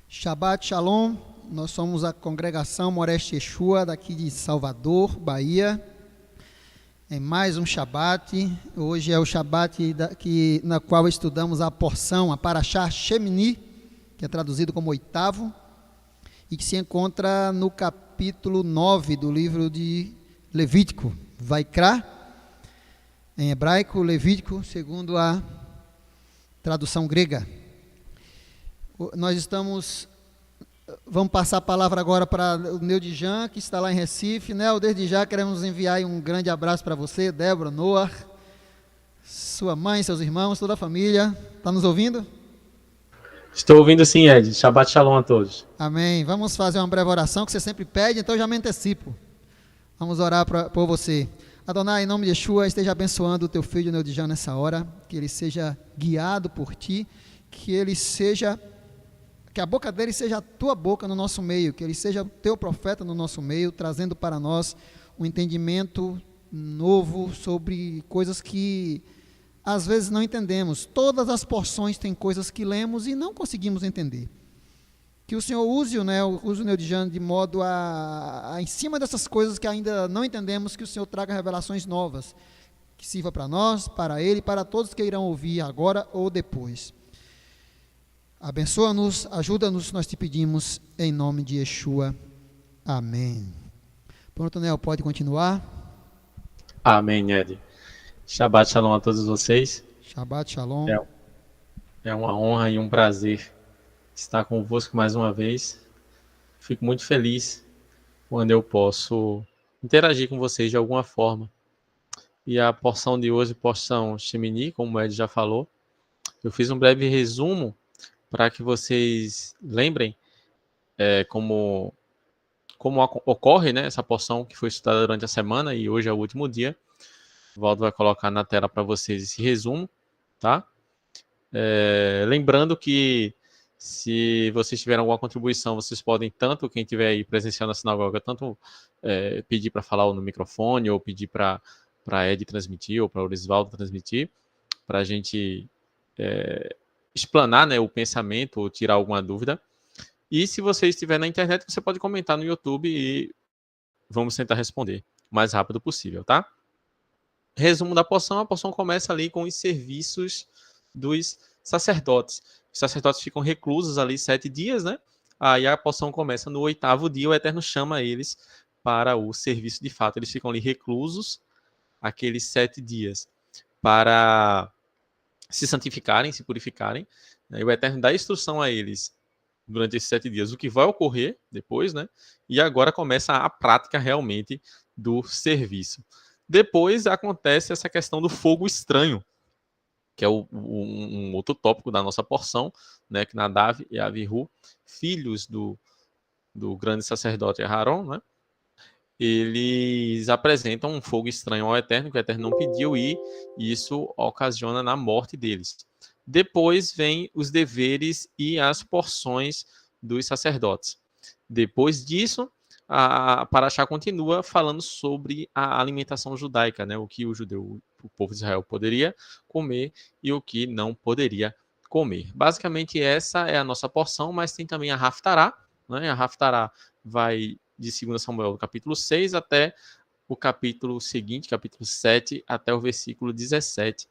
Shabbat Shalom, nós somos a congregação Moreste Yeshua, daqui de Salvador, Bahia. Em mais um Shabbat, hoje é o Shabbat na qual estudamos a porção, a Parashá Shemini, que é traduzido como oitavo, e que se encontra no capítulo 9 do livro de Levítico, Vaikra, em hebraico, Levítico, segundo a tradução grega. Vamos passar a palavra agora para o Neodijan, que está lá em Recife, né? Desde já queremos enviar um grande abraço para você, Débora, Noah, sua mãe, seus irmãos, toda a família. Está nos ouvindo? Estou ouvindo sim, Ed. Shabbat Shalom a todos. Amém. Vamos fazer uma breve oração que você sempre pede, então eu já me antecipo. Vamos orar por você. Adonai, em nome de Yeshua, esteja abençoando o teu filho Neodijan nessa hora, que ele seja guiado por ti, que a boca dele seja a tua boca no nosso meio, que ele seja o teu profeta no nosso meio, trazendo para nós um entendimento novo sobre coisas que às vezes não entendemos. Todas as porções têm coisas que lemos e não conseguimos entender. Que o Senhor use o Neodijan de modo a em cima dessas coisas que ainda não entendemos, que o Senhor traga revelações novas, que sirva para nós, para ele e para todos que irão ouvir agora ou depois. Abençoa-nos, ajuda-nos, nós te pedimos, em nome de Yeshua. Amém. Pronto, Nel, pode continuar? Amém, Ed. Shabbat Shalom a todos vocês. Shabbat Shalom. É uma honra e um prazer estar convosco mais uma vez. Fico muito feliz quando eu posso interagir com vocês de alguma forma. E a porção de hoje, porção Shemini, como o Ed já falou, eu fiz um breve resumo para que vocês lembrem como ocorre, né, essa porção que foi estudada durante a semana e hoje é o último dia. O Valdo vai colocar na tela para vocês esse resumo, tá? Lembrando que se vocês tiverem alguma contribuição, vocês podem, tanto quem estiver aí presenciando na sinagoga, tanto pedir para falar no microfone, ou pedir para Ed transmitir, ou para o Orisvaldo transmitir, para a gente explanar, né, o pensamento, ou tirar alguma dúvida. E se você estiver na internet, você pode comentar no YouTube e vamos tentar responder o mais rápido possível, tá? Resumo da porção, a porção começa ali com os serviços dos sacerdotes. Os sacerdotes ficam reclusos ali 7 dias, né? Aí a porção começa no 8º dia, o Eterno chama eles para o serviço de fato. Eles ficam ali reclusos aqueles 7 dias para se santificarem, se purificarem. E o Eterno dá instrução a eles durante esses 7 dias o que vai ocorrer depois, né? E agora começa a prática realmente do serviço. Depois acontece essa questão do fogo estranho, que é um outro tópico da nossa porção, né? Que Nadav e Avihu, filhos do grande sacerdote Aharon, né? Eles apresentam um fogo estranho ao Eterno, que o Eterno não pediu, e isso ocasiona na morte deles. Depois vem os deveres e as porções dos sacerdotes. Depois disso, a Parashá continua falando sobre a alimentação judaica, né? O que o povo de Israel poderia comer e o que não poderia comer. Basicamente essa é a nossa porção, mas tem também a Haftará, né? A Haftará vai de 2 Samuel, do capítulo 6 até o capítulo seguinte, capítulo 7, até o versículo 17.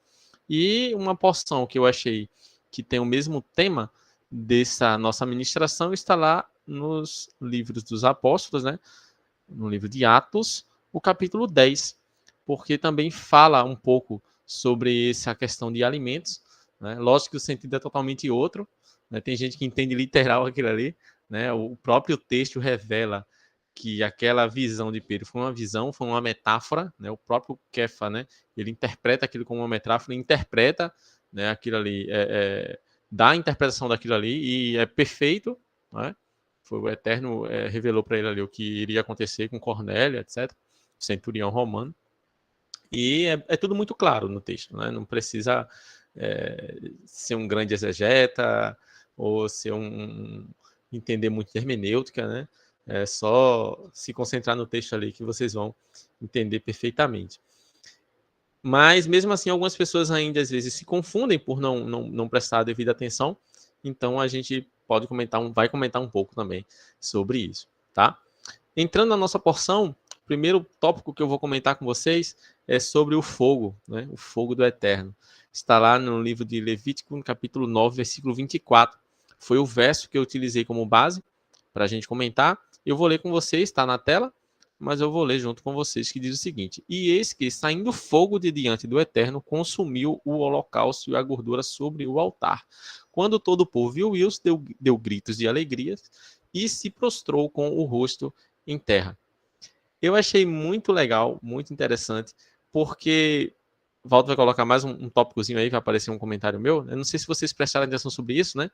E uma porção que eu achei que tem o mesmo tema dessa nossa ministração está lá nos livros dos apóstolos, né? No livro de Atos, o capítulo 10, porque também fala um pouco sobre essa questão de alimentos, né? Lógico que o sentido é totalmente outro, né? Tem gente que entende literal aquilo ali, né? O próprio texto revela que aquela visão de Pedro foi uma visão, foi uma metáfora, né? O próprio Kefa, né? Ele interpreta aquilo como uma metáfora, interpreta, né, aquilo ali, dá a interpretação daquilo ali e é perfeito, né? Foi o Eterno revelou para ele ali o que iria acontecer com Cornélio, etc. Centurião romano. E é tudo muito claro no texto, né? Não precisa ser um grande exegeta ou ser entender muito de hermenêutica, né? É só se concentrar no texto ali que vocês vão entender perfeitamente. Mas, mesmo assim, algumas pessoas ainda, às vezes, se confundem por não prestar a devida atenção Então a gente vai comentar um pouco também sobre isso, tá? Entrando na nossa porção, o primeiro tópico que eu vou comentar com vocês é sobre o fogo, né? O fogo do Eterno. Está lá no livro de Levítico, no capítulo 9, versículo 24. Foi o verso que eu utilizei como base para a gente comentar. Eu vou ler com vocês, está na tela, mas eu vou ler junto com vocês, que diz o seguinte: E eis que, saindo fogo de diante do Eterno, consumiu o holocausto e a gordura sobre o altar. Quando todo o povo viu isso, deu gritos de alegria e se prostrou com o rosto em terra. Eu achei muito legal, muito interessante, porque Valdo vai colocar mais um tópicozinho aí, vai aparecer um comentário meu. Eu não sei se vocês prestaram atenção sobre isso, né?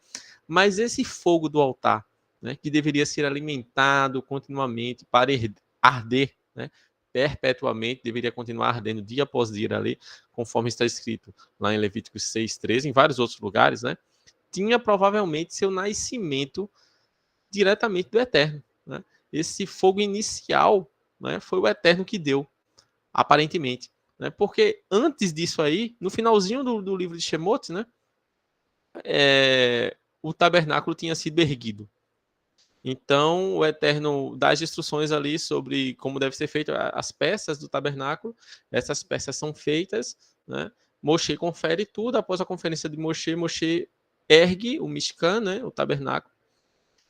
Mas esse fogo do altar, né, que deveria ser alimentado continuamente para arder, né, perpetuamente, deveria continuar ardendo dia após dia ali, conforme está escrito lá em Levíticos 6:13, em vários outros lugares, né? Tinha provavelmente seu nascimento diretamente do Eterno, né? Esse fogo inicial, né, foi o Eterno que deu, aparentemente, né? Porque antes disso aí, no finalzinho do livro de Shemot, né, o tabernáculo tinha sido erguido. Então, o Eterno dá as instruções ali sobre como deve ser feito as peças do tabernáculo. Essas peças são feitas, né? Moshe confere tudo. Após a conferência de Moshe, Moshe ergue o Mishkan, né, o tabernáculo,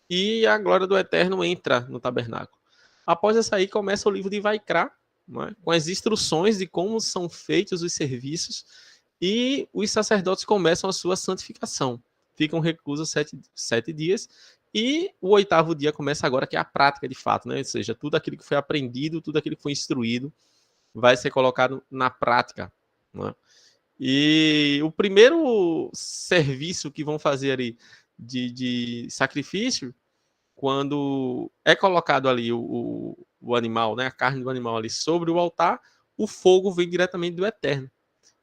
e a glória do Eterno entra no tabernáculo. Após essa aí, começa o livro de Vaikra, né, com as instruções de como são feitos os serviços, e os sacerdotes começam a sua santificação. Ficam reclusos 7 dias, e o 8º dia começa agora, que é a prática de fato, né? Ou seja, tudo aquilo que foi aprendido, tudo aquilo que foi instruído, vai ser colocado na prática. Né? E o primeiro serviço que vão fazer ali de sacrifício, quando é colocado ali o animal, né, a carne do animal ali sobre o altar, o fogo vem diretamente do Eterno.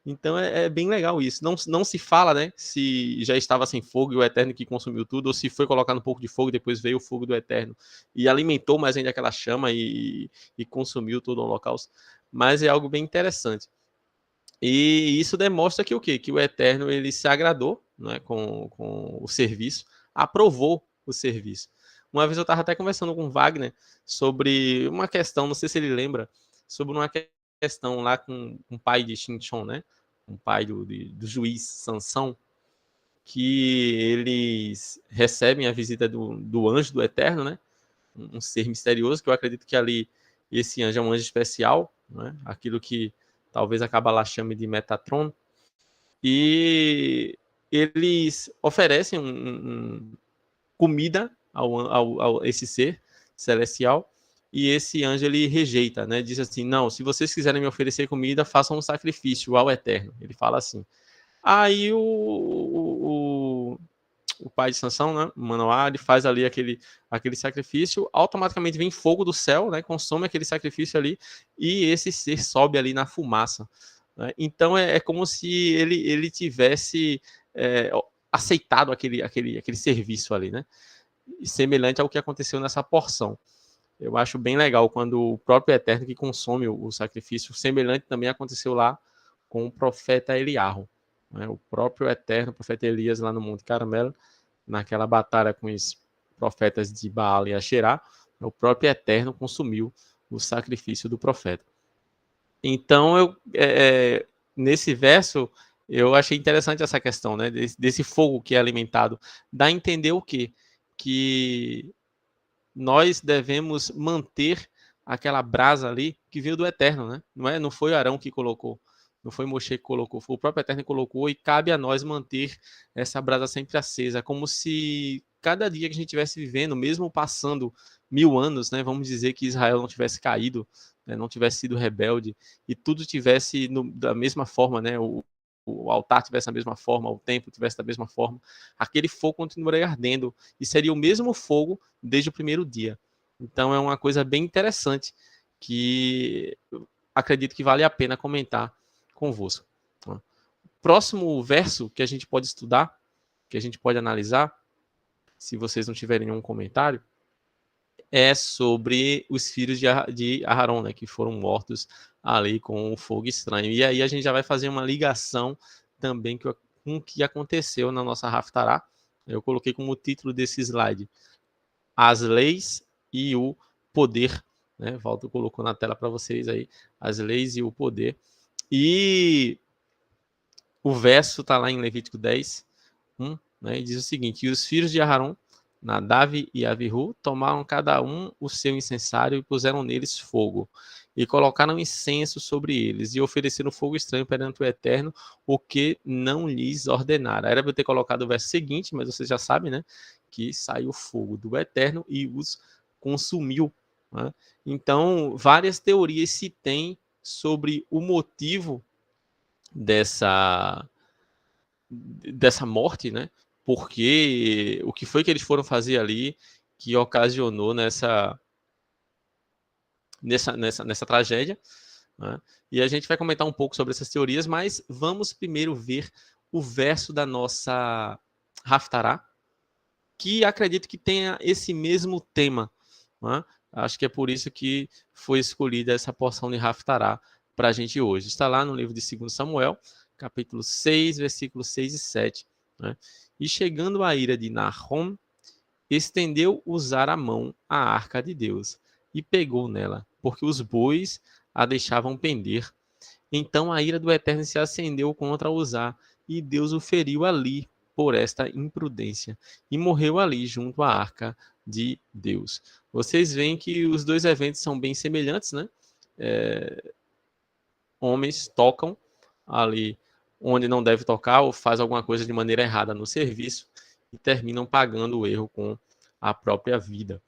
Então é bem legal isso. Não se fala, né, se já estava sem fogo e o Eterno que consumiu tudo, ou se foi colocado um pouco de fogo e depois veio o fogo do Eterno e alimentou mais ainda aquela chama e consumiu todo o holocausto. Mas é algo bem interessante. E isso demonstra que o quê? Que o Eterno ele se agradou, né, com o serviço, aprovou o serviço. Uma vez eu estava até conversando com o Wagner sobre uma questão, não sei se ele lembra, sobre uma questão lá com o pai de Shinchon, né? Um pai do juiz Sansão, que eles recebem a visita do anjo do Eterno, né? Um ser misterioso, que eu acredito que ali esse anjo é um anjo especial, né? Aquilo que talvez a Kabbalah chame de Metatron, e eles oferecem comida a esse ser celestial, e esse anjo ele rejeita, né? Diz assim: não, se vocês quiserem me oferecer comida, façam um sacrifício ao Eterno. Ele fala assim. Aí o pai de Sansão, né, Manoá, ele faz ali aquele sacrifício, automaticamente vem fogo do céu, né, consome aquele sacrifício ali, e esse ser sobe ali na fumaça. Né? Então é como se ele tivesse aceitado aquele serviço ali, né? Semelhante ao que aconteceu nessa porção. Eu acho bem legal quando o próprio Eterno que consome o sacrifício, semelhante também aconteceu lá com o profeta Eliarro. Né? O próprio Eterno, o profeta Elias, lá no Monte Carmelo, naquela batalha com os profetas de Baal e Asherá, o próprio Eterno consumiu o sacrifício do profeta. Então, nesse verso, eu achei interessante essa questão, né? Desse fogo que é alimentado. Dá a entender o quê? Que nós devemos manter aquela brasa ali que veio do Eterno, né? Não foi Arão que colocou, não foi Moshe que colocou, foi o próprio Eterno que colocou, e cabe a nós manter essa brasa sempre acesa, como se cada dia que a gente estivesse vivendo, mesmo passando 1000 anos, né? Vamos dizer que Israel não tivesse caído, né, não tivesse sido rebelde, e tudo tivesse da mesma forma, né? O altar tivesse da mesma forma, o templo tivesse da mesma forma, aquele fogo continuaria ardendo, e seria o mesmo fogo desde o primeiro dia. Então é uma coisa bem interessante que acredito que vale a pena comentar convosco. Próximo verso que a gente pode estudar, que a gente pode analisar, se vocês não tiverem nenhum comentário, é sobre os filhos de Aharon, né, que foram mortos ali com o fogo estranho. E aí a gente já vai fazer uma ligação também com o que aconteceu na nossa Haftarah, Eu coloquei como título desse slide as leis e o poder, né? Valdo colocou na tela para vocês aí as leis e o poder. E o verso está lá em Levítico 10, 1, né? E diz o seguinte: e os filhos de Aharon, Nadav e Avihu, tomaram cada um o seu incensário e puseram neles fogo, e colocaram incenso sobre eles, e ofereceram fogo estranho perante o Eterno, o que não lhes ordenara. Era para eu ter colocado o verso seguinte, mas vocês já sabem, né? Que saiu fogo do Eterno e os consumiu. Né? Então, várias teorias se têm sobre o motivo dessa morte, né? Porque o que foi que eles foram fazer ali que ocasionou nessa tragédia, né? E a gente vai comentar um pouco sobre essas teorias, mas vamos primeiro ver o verso da nossa Haftará, que acredito que tenha esse mesmo tema, né? Acho que é por isso que foi escolhida essa porção de Haftará para a gente hoje. Está lá no livro de 2 Samuel, capítulo 6, versículos 6 e 7. Né? E chegando a ira de Nahom, estendeu usar a mão à arca de Deus e pegou nela, porque os bois a deixavam pender. Então a ira do Eterno se acendeu contra Uzá, e Deus o feriu ali por esta imprudência, e morreu ali junto à arca de Deus. Vocês veem que os dois eventos são bem semelhantes, né? Homens tocam ali onde não deve tocar ou faz alguma coisa de maneira errada no serviço e terminam pagando o erro com a própria vida.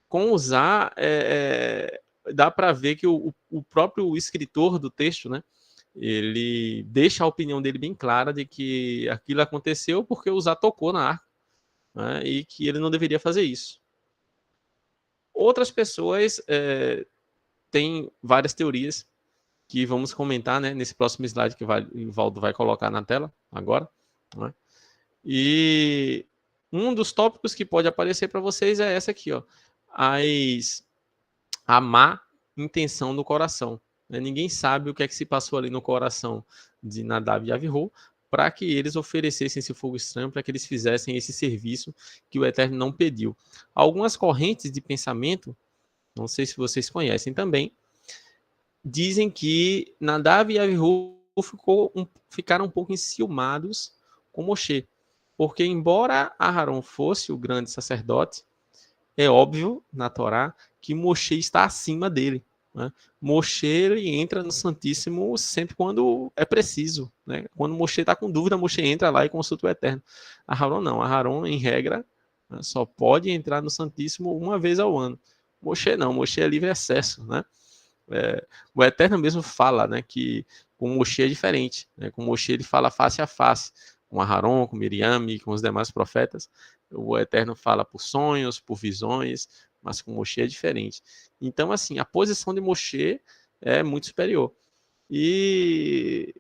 Com Uzá, dá para ver que o próprio escritor do texto, né, ele deixa a opinião dele bem clara de que aquilo aconteceu porque Uzá tocou na arca, né, e que ele não deveria fazer isso. Outras pessoas têm várias teorias que vamos comentar, né, nesse próximo slide que o Valdo vai colocar na tela agora. Né? E um dos tópicos que pode aparecer para vocês é essa aqui, ó, a má intenção do coração. Né? Ninguém sabe o que é que se passou ali no coração de Nadav e Avihu para que eles oferecessem esse fogo estranho, para que eles fizessem esse serviço que o Eterno não pediu. Algumas correntes de pensamento, não sei se vocês conhecem também, dizem que Nadav e Avihu ficaram um pouco enciumados com Moshe, porque embora Aharon fosse o grande sacerdote, é óbvio na Torá que Moshe está acima dele. Né? Moshe ele entra no Santíssimo sempre quando é preciso. Né? Quando Moshe está com dúvida, Moshe entra lá e consulta o Eterno. Aharon não. Aharon, em regra, né, só pode entrar no Santíssimo uma vez ao ano. Moshe não. Moshe é livre acesso. Né? O Eterno mesmo fala, né, que com Moshe é diferente. Né? Com Moshe ele fala face a face. Com Aharon, com Miriam e com os demais profetas. O Eterno fala por sonhos, por visões, mas com Moshe é diferente. Então, assim, a posição de Moshe é muito superior. E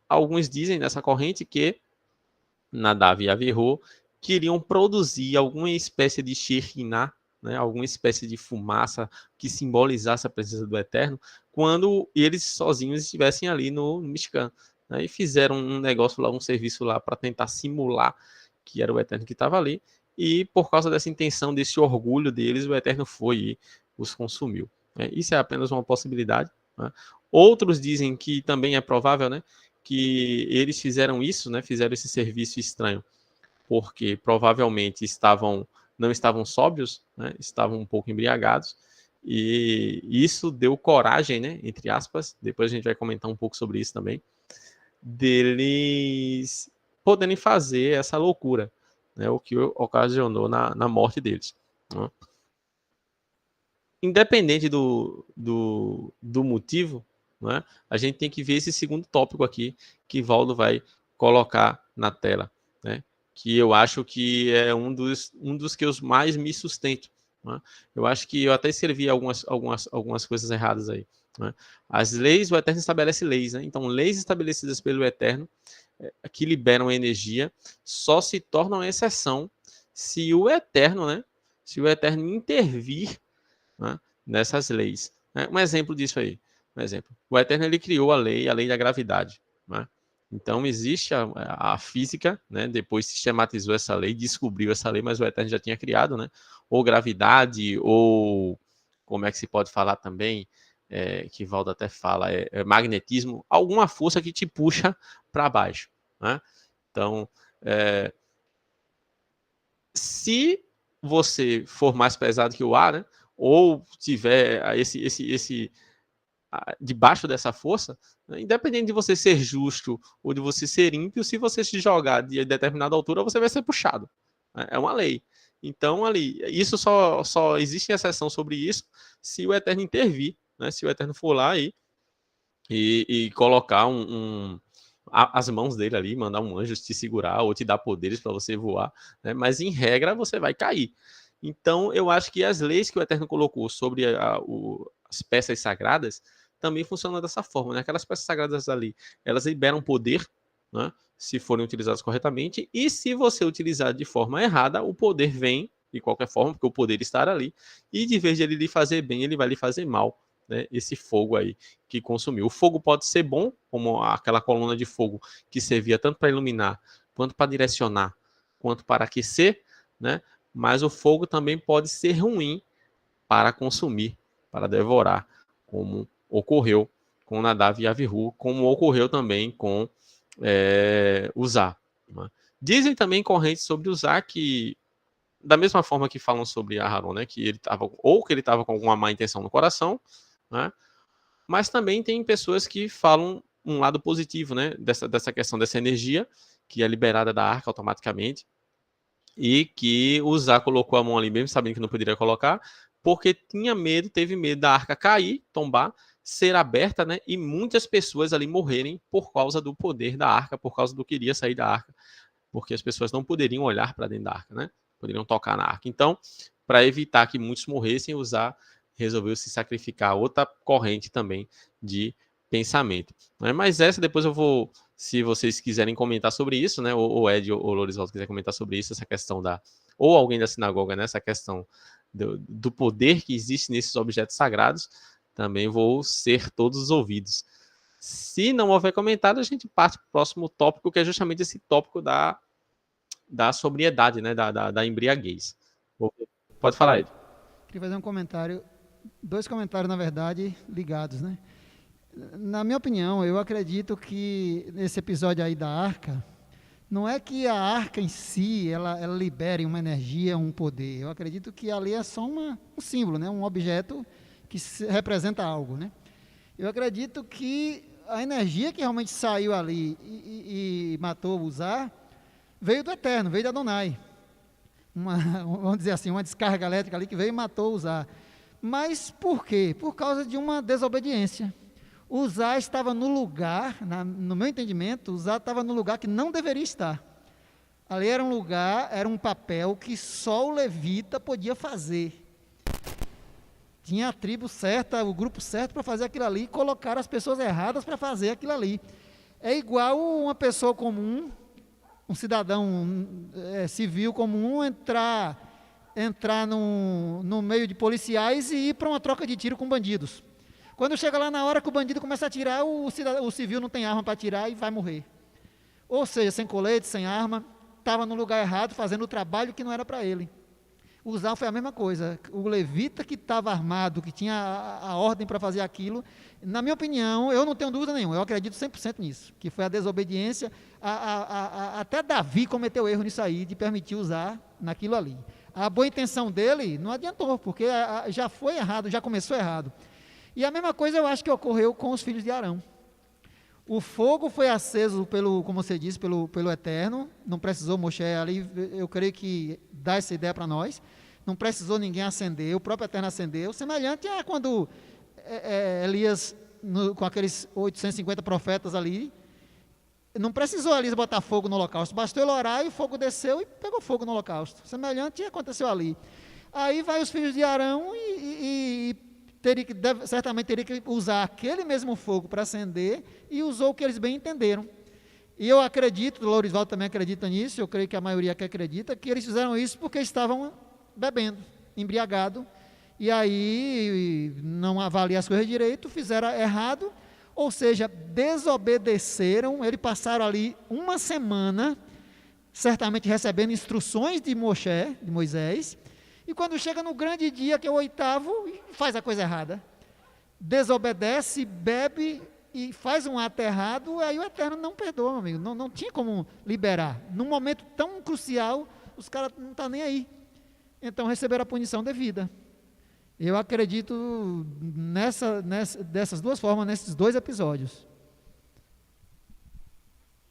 alguns dizem nessa corrente que Nadav e Avihu queriam produzir alguma espécie de Shekhinah, né, alguma espécie de fumaça que simbolizasse a presença do Eterno, quando eles sozinhos estivessem ali no Mishkan. Né, e fizeram um negócio lá, um serviço lá para tentar simular que era o Eterno que estava ali, e por causa dessa intenção, desse orgulho deles, o Eterno foi e os consumiu. Né. Isso é apenas uma possibilidade. Né. Outros dizem que também é provável, né, que eles fizeram isso, né, fizeram esse serviço estranho, porque provavelmente não estavam sóbrios, né, estavam um pouco embriagados, e isso deu coragem, né, entre aspas, depois a gente vai comentar um pouco sobre isso também, deles poderem fazer essa loucura, né, o que ocasionou na morte deles. Né. Independente do motivo, né, a gente tem que ver esse segundo tópico aqui que Valdo vai colocar na tela, né, que eu acho que é um dos que eu mais me sustento. Né. Eu acho que eu até escrevi algumas coisas erradas aí. Né. As leis, o Eterno estabelece leis, né, então leis estabelecidas pelo Eterno que liberam energia só se tornam exceção se o Eterno, né, se o Eterno intervir, né, nessas leis. Um exemplo disso aí. Um exemplo. O Eterno ele criou a lei da gravidade. Né? Então, existe a física, né? Depois sistematizou essa lei, descobriu essa lei, mas o Eterno já tinha criado, né? Ou gravidade, ou como é que se pode falar também, que Valdo até fala, magnetismo, alguma força que te puxa para baixo, né? Então, se você for mais pesado que o ar, né? Ou tiver debaixo dessa força, né, independente de você ser justo ou de você ser ímpio, se você se jogar de determinada altura, você vai ser puxado. Né? É uma lei. Então, ali, isso só existe exceção sobre isso se o Eterno intervir, né? Se o Eterno for lá e colocar as mãos dele ali, mandar um anjo te segurar ou te dar poderes para você voar, né? Mas em regra você vai cair. Então eu acho que as leis que o Eterno colocou sobre as peças sagradas também funcionam dessa forma, né? Aquelas peças sagradas ali, elas liberam poder, né? Se forem utilizadas corretamente, e se você utilizar de forma errada, o poder vem de qualquer forma, porque o poder está ali, e de vez de ele lhe fazer bem, ele vai lhe fazer mal, né? Esse fogo aí que consumiu. O fogo pode ser bom, como aquela coluna de fogo que servia tanto para iluminar, quanto para direcionar, quanto para aquecer, né? Mas o fogo também pode ser ruim para consumir, para devorar, como ocorreu com Nadav e Avihu, como ocorreu também com Uzá. Né? Dizem também correntes sobre Uzá que, da mesma forma que falam sobre Aharon, né, que ele estava com alguma má intenção no coração, né, mas também tem pessoas que falam um lado positivo, né, dessa questão dessa energia que é liberada da arca automaticamente e que o Zá colocou a mão ali mesmo sabendo que não poderia colocar, porque teve medo da arca cair, tombar, ser aberta, né, e muitas pessoas ali morrerem por causa do poder da arca, por causa do que iria sair da arca, porque as pessoas não poderiam olhar para dentro da arca, né, poderiam tocar na arca. Então, para evitar que muitos morressem, o Zá resolveu se sacrificar, outra corrente também de pensamento. Né? Mas essa depois eu vou, se vocês quiserem comentar sobre isso, né? Ou Ed ou Lorisvaldo quiser comentar sobre isso, essa questão ou alguém da sinagoga, né? Essa questão do poder que existe nesses objetos sagrados, também vou ser todos os ouvidos. Se não houver comentário, a gente parte para o próximo tópico, que é justamente esse tópico da sobriedade, né? Da embriaguez. Pode falar, Ed. Queria fazer um comentário, 2 comentários, na verdade, ligados, né? Na minha opinião, eu acredito que nesse episódio aí da arca, não é que a arca em si, ela libere uma energia, um poder. Eu acredito que ali é só um símbolo, né? Um objeto que representa algo, né? Eu acredito que a energia que realmente saiu ali e matou o Uzá, veio do Eterno, veio de Adonai. Vamos dizer assim, uma descarga elétrica ali que veio e matou o Uzá. Mas por quê? Por causa de uma desobediência. Uzá estava no lugar, no meu entendimento, Uzá estava no lugar que não deveria estar. Ali era um lugar, era um papel que só o levita podia fazer. Tinha a tribo certa, o grupo certo para fazer aquilo ali, e colocar as pessoas erradas para fazer aquilo ali. É igual uma pessoa comum, um cidadão civil comum entrar no meio de policiais e ir para uma troca de tiro com bandidos. Quando chega lá na hora que o bandido começa a atirar, o civil não tem arma para atirar e vai morrer. Ou seja, sem colete, sem arma, estava no lugar errado, fazendo o trabalho que não era para ele. O Uzá foi a mesma coisa. O levita que estava armado, que tinha a ordem para fazer aquilo, na minha opinião, eu não tenho dúvida nenhuma, eu acredito 100% nisso, que foi a desobediência. Até Davi cometeu erro nisso aí, de permitir usar naquilo ali. A boa intenção dele não adiantou, porque já foi errado, já começou errado. E a mesma coisa eu acho que ocorreu com os filhos de Arão. O fogo foi aceso como você disse, pelo Eterno, não precisou Moshe ali, eu creio que dá essa ideia para nós, não precisou ninguém acender, o próprio Eterno acendeu, semelhante a quando Elias, com aqueles 850 profetas ali, não precisou Elias botar fogo no holocausto, bastou ele orar e o fogo desceu e pegou fogo no holocausto, semelhante aconteceu ali. Aí vai os filhos de Arão e certamente teria que usar aquele mesmo fogo para acender e usou o que eles bem entenderam. E eu acredito, o Lorisvaldo também acredita nisso, eu creio que a maioria que acredita, que eles fizeram isso porque estavam bebendo, embriagados, e aí não avaliam as coisas direito, fizeram errado, Ou seja, desobedeceram, eles passaram ali uma semana, certamente recebendo instruções de Moisés, e quando chega no grande dia, que é o 8º, faz a coisa errada. Desobedece, bebe e faz um ato errado, aí o Eterno não perdoa, meu amigo, não tinha como liberar. Num momento tão crucial, os caras não estão nem aí. Então receberam a punição devida. Eu acredito dessas duas formas, nesses 2 episódios.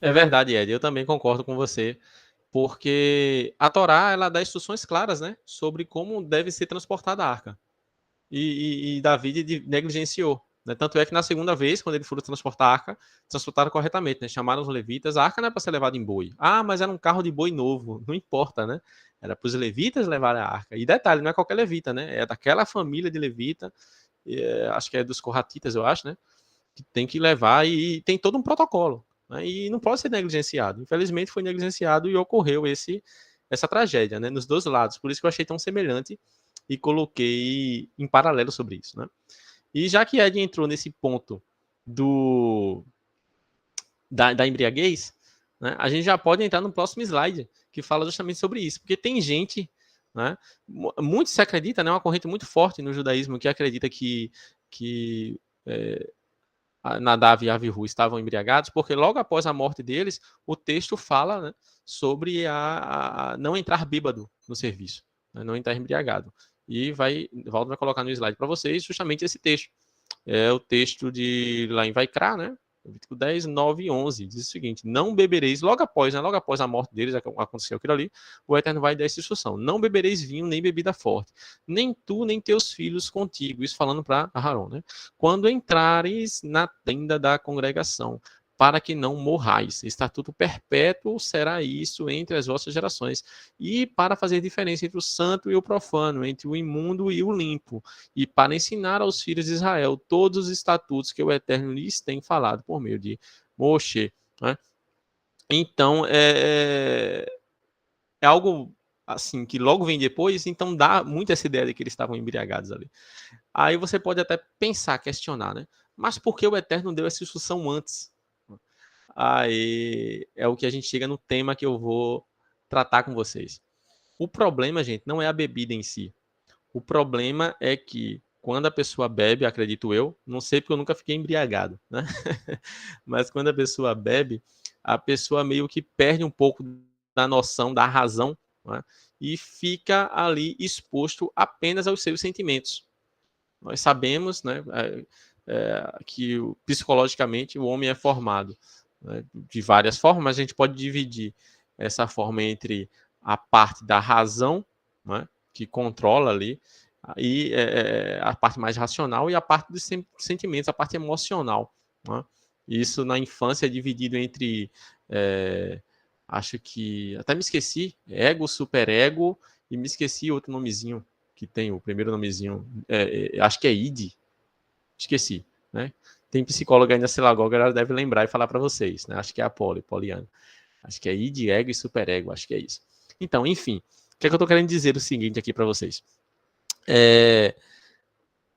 É verdade, Ed, eu também concordo com você, porque a Torá, ela dá instruções claras, né, sobre como deve ser transportada a arca. E Davi negligenciou. Né? Tanto é que na segunda vez, quando ele foram transportar a arca, transportaram corretamente, né? Chamaram os levitas. A arca não é para ser levada em boi. Ah, mas era um carro de boi novo. Não importa, né? Era para os levitas levarem a arca. E detalhe, não é qualquer levita, né? É daquela família de levita, acho que é dos corratitas, eu acho, né? Que tem que levar e tem todo um protocolo. Né? E não pode ser negligenciado. Infelizmente foi negligenciado e ocorreu essa tragédia, né? Nos 2 lados. Por isso que eu achei tão semelhante e coloquei em paralelo sobre isso, né? E já que Ed entrou nesse ponto da embriaguez, né, a gente já pode entrar no próximo slide, que fala justamente sobre isso, porque tem gente, né, muito se acredita, né, uma corrente muito forte no judaísmo que acredita que Nadav e Avihu estavam embriagados, porque logo após a morte deles, o texto fala, né, sobre a não entrar bêbado no serviço, né, não entrar embriagado. E Valdo vai colocar no slide para vocês justamente esse texto. É o texto de lá em Vaikra, né? Levítico 10, 9 e 11. Diz o seguinte: não bebereis, logo após a morte deles, aconteceu aquilo ali, o Eterno vai dar essa instrução: não bebereis vinho nem bebida forte, nem tu nem teus filhos contigo. Isso falando para Aharon, né? Quando entrares na tenda da congregação, para que não morrais. Estatuto perpétuo será isso entre as vossas gerações. E para fazer diferença entre o santo e o profano, entre o imundo e o limpo, e para ensinar aos filhos de Israel todos os estatutos que o Eterno lhes tem falado por meio de Moshe. Né? Então, é algo assim que logo vem depois, então dá muito essa ideia de que eles estavam embriagados ali. Aí você pode até pensar, questionar, né? Mas por que o Eterno deu essa instrução antes? Aí é o que a gente chega no tema que eu vou tratar com vocês. O problema, gente, não é a bebida em si. O problema é que quando a pessoa bebe, acredito eu, não sei porque eu nunca fiquei embriagado, né? Mas quando a pessoa bebe, a pessoa meio que perde um pouco da noção da razão, né? E fica ali exposto apenas aos seus sentimentos. Nós sabemos, né, que psicologicamente o homem é formado, né, de várias formas, mas a gente pode dividir essa forma entre a parte da razão, né, que controla ali, e a parte mais racional e a parte dos sentimentos, a parte emocional. Né? Isso na infância é dividido entre, acho que, até me esqueci, ego, superego, e me esqueci outro nomezinho, que tem o primeiro nomezinho, acho que é id, esqueci, né? Tem psicóloga aí na sinagoga, ela deve lembrar e falar para vocês, né? Acho que é a Poliana. Acho que é id, ego e superego, acho que é isso. Então, enfim, o que é que eu tô querendo dizer o seguinte aqui para vocês?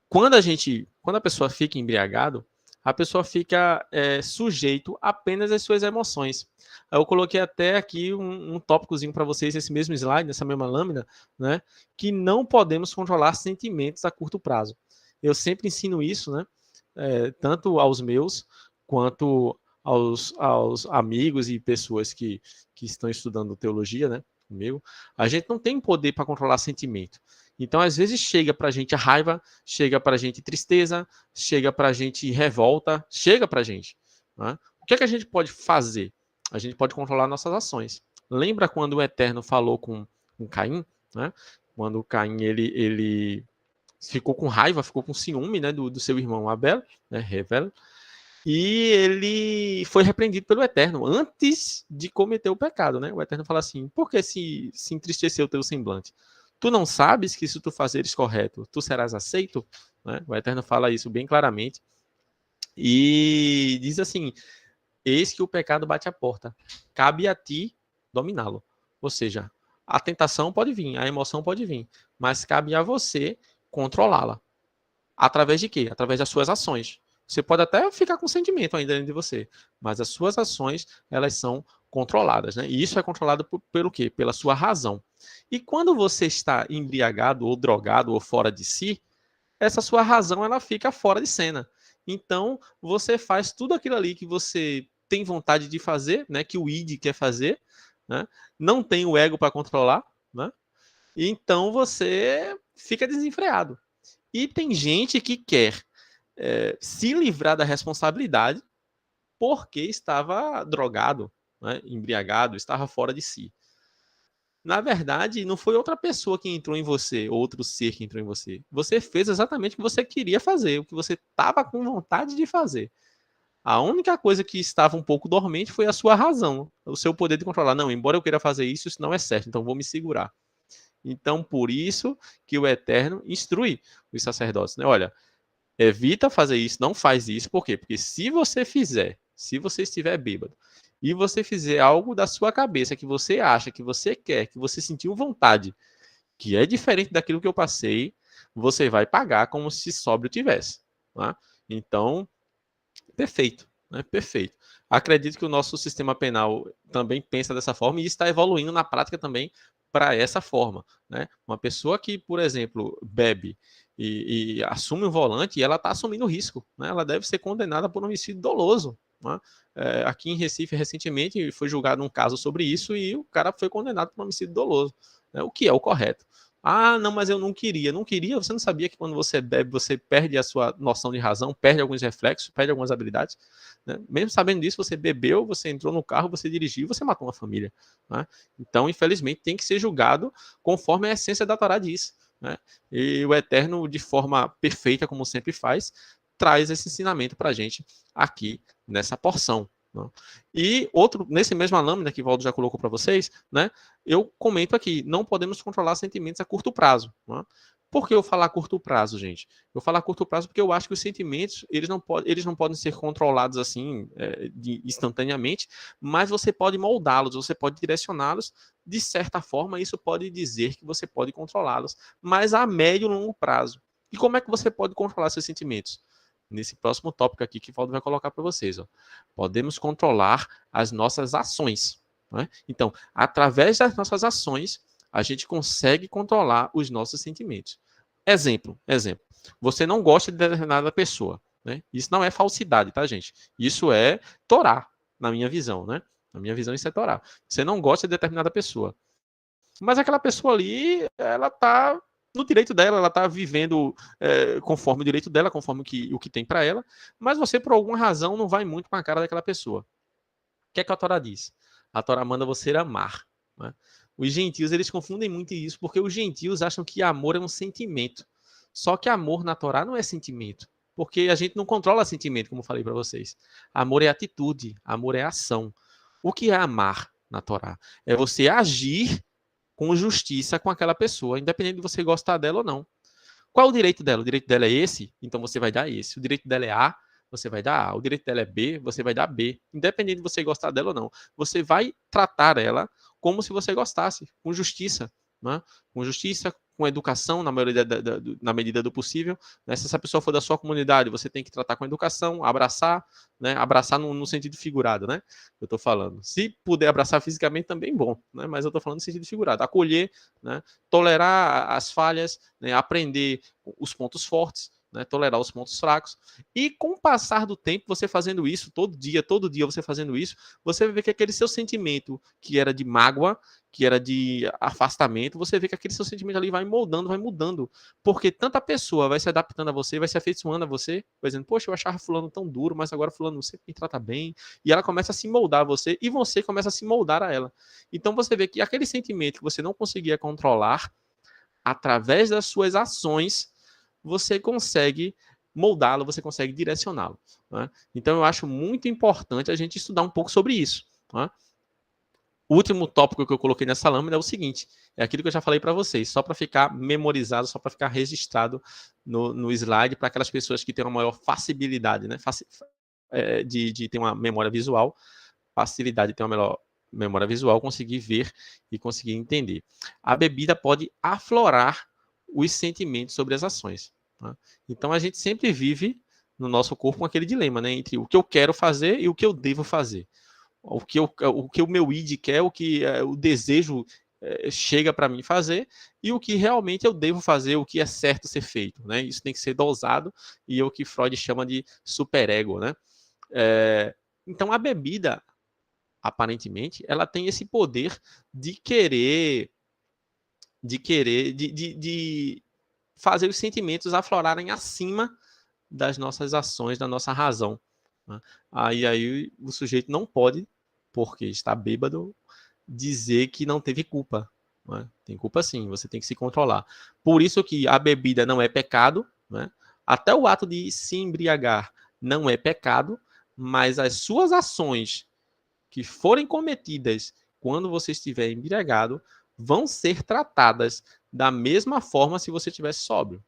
Quando a pessoa fica embriagado, a pessoa fica sujeito apenas às suas emoções. Eu coloquei até aqui um tópicozinho para vocês nesse mesmo slide, nessa mesma lâmina, né? Que não podemos controlar sentimentos a curto prazo. Eu sempre ensino isso, né? Tanto aos meus quanto aos amigos e pessoas que estão estudando teologia, né? Comigo. A gente não tem poder para controlar sentimento. Então, às vezes, chega para a gente a raiva, chega para a gente tristeza, chega para a gente revolta, chega para a gente. Né? O que é que a gente pode fazer? A gente pode controlar nossas ações. Lembra quando o Eterno falou com Caim? Né? Quando Caim ele ficou com raiva, ficou com ciúme, né, do seu irmão Abel, né, Revel, e ele foi repreendido pelo Eterno antes de cometer o pecado. Né? O Eterno fala assim: por que se entristeceu o teu semblante? Tu não sabes que se tu fazeres correto, tu serás aceito? Né? O Eterno fala isso bem claramente. E diz assim: eis que o pecado bate à porta. Cabe a ti dominá-lo. Ou seja, a tentação pode vir, a emoção pode vir, mas cabe a você controlá-la. Através de quê? Através das suas ações. Você pode até ficar com sentimento ainda dentro de você, mas as suas ações, elas são controladas, né? E isso é controlado pelo quê? Pela sua razão. E quando você está embriagado ou drogado ou fora de si, essa sua razão ela fica fora de cena. Então, você faz tudo aquilo ali que você tem vontade de fazer, né, que o id quer fazer, né? Não tem o ego para controlar, né? E então você fica desenfreado. E tem gente que quer se livrar da responsabilidade porque estava drogado, né, embriagado, estava fora de si. Na verdade, não foi outra pessoa que entrou em você, outro ser que entrou em você. Você fez exatamente o que você queria fazer, o que você estava com vontade de fazer. A única coisa que estava um pouco dormente foi a sua razão, o seu poder de controlar. Não, embora eu queira fazer isso, isso não é certo, então vou me segurar. Então, por isso que o Eterno instrui os sacerdotes, né? Olha, evita fazer isso, não faz isso, por quê? Porque se você fizer, se você estiver bêbado, e você fizer algo da sua cabeça que você acha, que você quer, que você sentiu vontade, que é diferente daquilo que eu passei, você vai pagar como se sóbrio tivesse. Tá? Então, perfeito, né? Perfeito. Acredito que o nosso sistema penal também pensa dessa forma e está evoluindo na prática também para essa forma. Né? Uma pessoa que, por exemplo, bebe e assume um volante, ela está assumindo risco. Né? Ela deve ser condenada por homicídio doloso. Né? Aqui em Recife, recentemente, foi julgado um caso sobre isso e o cara foi condenado por homicídio doloso. Né? O que é o correto. Ah, não, mas eu não queria. Não queria? Você não sabia que quando você bebe, você perde a sua noção de razão, perde alguns reflexos, perde algumas habilidades? Né? Mesmo sabendo disso, você bebeu, você entrou no carro, você dirigiu, você matou uma família. Né? Então, infelizmente, tem que ser julgado conforme a essência da Torá diz. Né? E o Eterno, de forma perfeita, como sempre faz, traz esse ensinamento para a gente aqui nessa porção. Né? E outro, nesse mesma lâmina que o Valdo já colocou para vocês, né, eu comento aqui, não podemos controlar sentimentos a curto prazo. Né? Por que eu falar a curto prazo, gente? Eu falo a curto prazo porque eu acho que os sentimentos, eles não podem ser controlados assim, instantaneamente, mas você pode moldá-los, você pode direcioná-los de certa forma, isso pode dizer que você pode controlá-los, mas a médio e longo prazo. E como é que você pode controlar seus sentimentos? Nesse próximo tópico aqui que o Valdo vai colocar para vocês. Ó. Podemos controlar as nossas ações. Né? Então, através das nossas ações, a gente consegue controlar os nossos sentimentos. Exemplo. Você não gosta de determinada pessoa. Né? Isso não é falsidade, tá, gente? Isso é Torá, na minha visão. Né? Na minha visão, isso é Torá. Você não gosta de determinada pessoa. Mas aquela pessoa ali, ela está no direito dela, ela está vivendo conforme o direito dela, conforme o que tem para ela, mas você, por alguma razão, não vai muito com a cara daquela pessoa. O que é que a Torá diz? A Torá manda você amar. Né? Os gentios, eles confundem muito isso, porque os gentios acham que amor é um sentimento. Só que amor na Torá não é sentimento, porque a gente não controla sentimento, como eu falei para vocês. Amor é atitude, amor é ação. O que é amar na Torá? É você agir com justiça com aquela pessoa, independente de você gostar dela ou não. Qual o direito dela? O direito dela é esse, então você vai dar esse. O direito dela é A, você vai dar A. O direito dela é B, você vai dar B. Independente de você gostar dela ou não. Você vai tratar ela como se você gostasse, com justiça. Né? Com justiça, com educação, na medida do possível. Né? Se essa pessoa for da sua comunidade, você tem que tratar com educação, abraçar, né? Abraçar no sentido figurado, né? Eu estou falando. Se puder abraçar fisicamente, também bom, né? Mas eu estou falando no sentido figurado. Acolher, né? Tolerar as falhas, né? Aprender os pontos fortes, né? Tolerar os pontos fracos. E com o passar do tempo, você fazendo isso, todo dia você fazendo isso, você vai ver que aquele seu sentimento que era de mágoa, que era de afastamento, você vê que aquele seu sentimento ali vai moldando, vai mudando. Porque tanta pessoa vai se adaptando a você, vai se afeiçoando a você, vai dizendo, poxa, eu achava fulano tão duro, mas agora fulano sempre me trata bem. E ela começa a se moldar a você, e você começa a se moldar a ela. Então você vê que aquele sentimento que você não conseguia controlar, através das suas ações, você consegue moldá-lo, você consegue direcioná-lo. Né? Então eu acho muito importante a gente estudar um pouco sobre isso. Né? O último tópico que eu coloquei nessa lâmina é o seguinte: é aquilo que eu já falei para vocês, só para ficar memorizado, só para ficar registrado no slide, para aquelas pessoas que têm uma maior facilidade, né? De ter uma memória visual, facilidade de ter uma melhor memória visual, conseguir ver e conseguir entender. A bebida pode aflorar os sentimentos sobre as ações. Tá? Então a gente sempre vive no nosso corpo com aquele dilema, né, entre o que eu quero fazer e o que eu devo fazer. O que o meu id quer, o que o desejo chega para mim fazer, e o que realmente eu devo fazer, o que é certo ser feito, né? Isso tem que ser dosado, e é o que Freud chama de superego, né? Então a bebida, aparentemente, ela tem esse poder de de fazer os sentimentos aflorarem acima das nossas ações, da nossa razão, né? Aí o sujeito não pode, porque está bêbado, dizer que não teve culpa, né? Tem culpa sim, você tem que se controlar. Por isso que a bebida não é pecado, né? Até o ato de se embriagar não é pecado, mas as suas ações que forem cometidas quando você estiver embriagado vão ser tratadas da mesma forma se você tivesse sóbrio,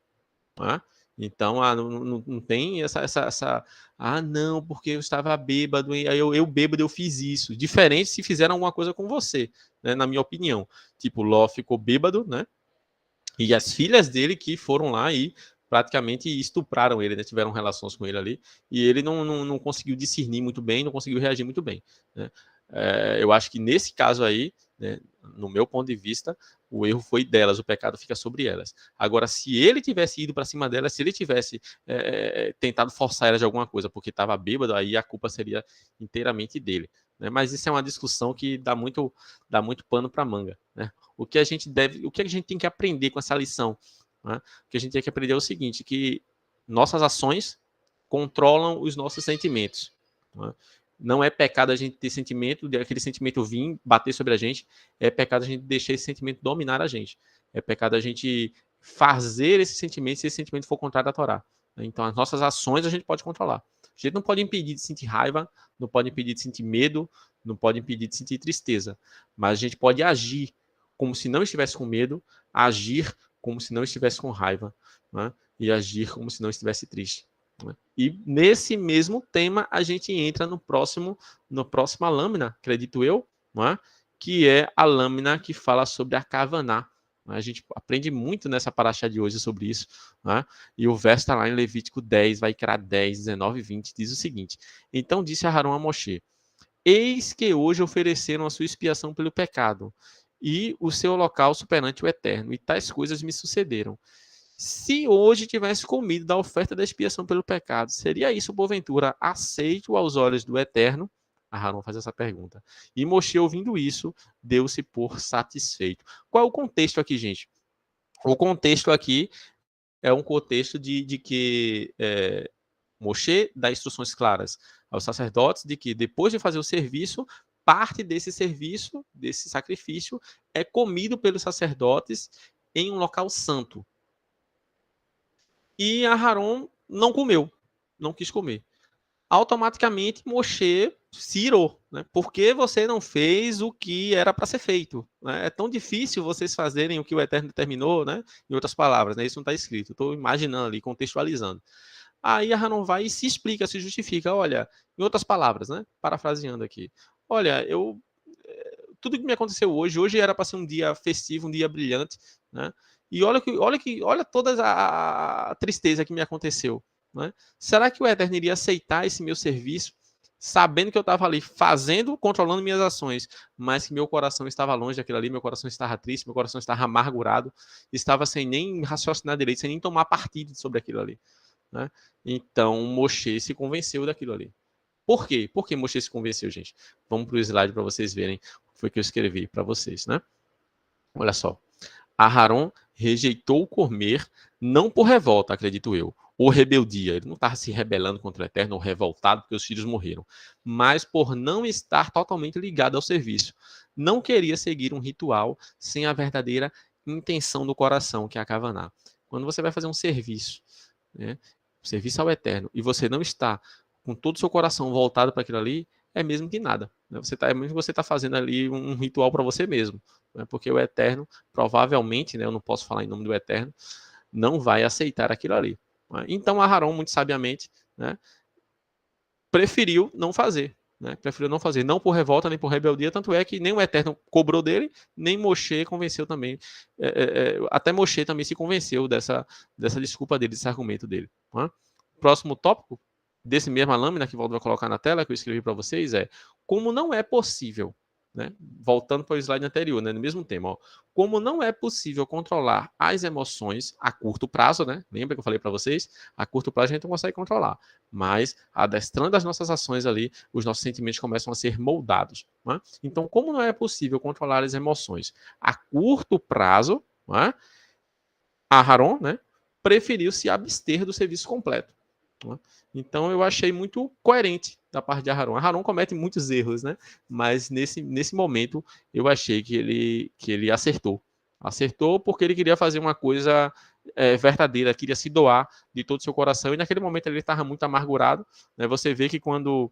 né? Então, não tem essa. Ah, não, porque eu estava bêbado, aí eu bêbado, eu fiz isso. Diferente se fizeram alguma coisa com você, né, na minha opinião. Tipo, Ló ficou bêbado, né? E as filhas dele que foram lá e praticamente estupraram ele, né? Tiveram relações com ele ali. E ele não conseguiu discernir muito bem, não conseguiu reagir muito bem, né? Eu acho que nesse caso aí, né, no meu ponto de vista, o erro foi delas, o pecado fica sobre elas. Agora, se ele tivesse ido para cima delas, se ele tivesse tentado forçar elas de alguma coisa porque estava bêbado, aí a culpa seria inteiramente dele, né? Mas isso é uma discussão que dá muito pano para manga, né? O que a gente tem que aprender com essa lição, né? O que a gente tem que aprender é o seguinte, que nossas ações controlam os nossos sentimentos, né? Não é pecado a gente ter sentimento, aquele sentimento vir bater sobre a gente, é pecado a gente deixar esse sentimento dominar a gente. É pecado a gente fazer esse sentimento se esse sentimento for contrário à Torá. Então, as nossas ações a gente pode controlar. A gente não pode impedir de sentir raiva, não pode impedir de sentir medo, não pode impedir de sentir tristeza, mas a gente pode agir como se não estivesse com medo, agir como se não estivesse com raiva, né? E agir como se não estivesse triste. E nesse mesmo tema a gente entra no próxima lâmina, acredito eu, não é? Que é a lâmina que fala sobre a Kavaná. A gente aprende muito nessa paraxá de hoje sobre isso, né? E o verso está lá em Levítico 10, vai criar 10, 19 e 20, diz o seguinte: Então disse Arão a Moshe: Eis que hoje ofereceram a sua expiação pelo pecado, e o seu holocausto perante o Eterno, e tais coisas me sucederam. Se hoje tivesse comido da oferta da expiação pelo pecado, seria isso, porventura, aceito aos olhos do Eterno? Aharon faz essa pergunta. E Moshe, ouvindo isso, deu-se por satisfeito. Qual é o contexto aqui, gente? O contexto aqui é um contexto de que Moshe dá instruções claras aos sacerdotes de que, depois de fazer o serviço, parte desse serviço, desse sacrifício, é comido pelos sacerdotes em um local santo. E Aharon não comeu, não quis comer. Automaticamente Moshe se irou, né? Por que você não fez o que era para ser feito? Né? É tão difícil vocês fazerem o que o Eterno determinou, né? Em outras palavras, né? Isso não está escrito. Estou imaginando ali, contextualizando. Aí Aharon vai e se explica, se justifica. Olha, em outras palavras, né? Parafraseando aqui. Olha, tudo que me aconteceu hoje era para ser um dia festivo, um dia brilhante, né? E olha toda a tristeza que me aconteceu, né? Será que o Eterno iria aceitar esse meu serviço, sabendo que eu estava ali fazendo, controlando minhas ações, mas que meu coração estava longe daquilo ali, meu coração estava triste, meu coração estava amargurado, estava sem nem raciocinar direito, sem nem tomar partido sobre aquilo ali, né? Então Moshe se convenceu daquilo ali. Por quê? Por que Moshe se convenceu, gente? Vamos para o slide para vocês verem o que foi que eu escrevi para vocês, né? Olha só. Aharon rejeitou comer, não por revolta, acredito eu, ou rebeldia. Ele não estava se rebelando contra o Eterno ou revoltado porque os filhos morreram, mas por não estar totalmente ligado ao serviço. Não queria seguir um ritual sem a verdadeira intenção do coração, que é a Kavaná. Quando você vai fazer um serviço, né, serviço ao Eterno, e você não está com todo o seu coração voltado para aquilo ali, é mesmo que nada. Né? É mesmo que você está fazendo ali um ritual para você mesmo. Né? Porque o Eterno, provavelmente, né, eu não posso falar em nome do Eterno, não vai aceitar aquilo ali. Né? Então Aharon, muito sabiamente, né, preferiu não fazer. Né? Preferiu não fazer, não por revolta nem por rebeldia, tanto é que nem o Eterno cobrou dele, nem Moshe convenceu também. Até Moshe também se convenceu dessa desculpa dele, desse argumento dele. Né? Próximo tópico, desse mesma lâmina que o Valdo vai colocar na tela, que eu escrevi para vocês, é como não é possível, né? Voltando para o slide anterior, né? No mesmo tema, ó. Como não é possível controlar as emoções a curto prazo, né? Lembra que eu falei para vocês? A curto prazo a gente não consegue controlar, mas adestrando as nossas ações ali, os nossos sentimentos começam a ser moldados. Né? Então, como não é possível controlar as emoções a curto prazo, né? Aharon, né? Preferiu se abster do serviço completo. Né? Então eu achei muito coerente da parte de Aharon. Aharon comete muitos erros, né? Mas nesse momento eu achei que ele acertou. Acertou porque ele queria fazer uma coisa verdadeira, queria se doar de todo o seu coração, e naquele momento ele estava muito amargurado. Né? Você vê que quando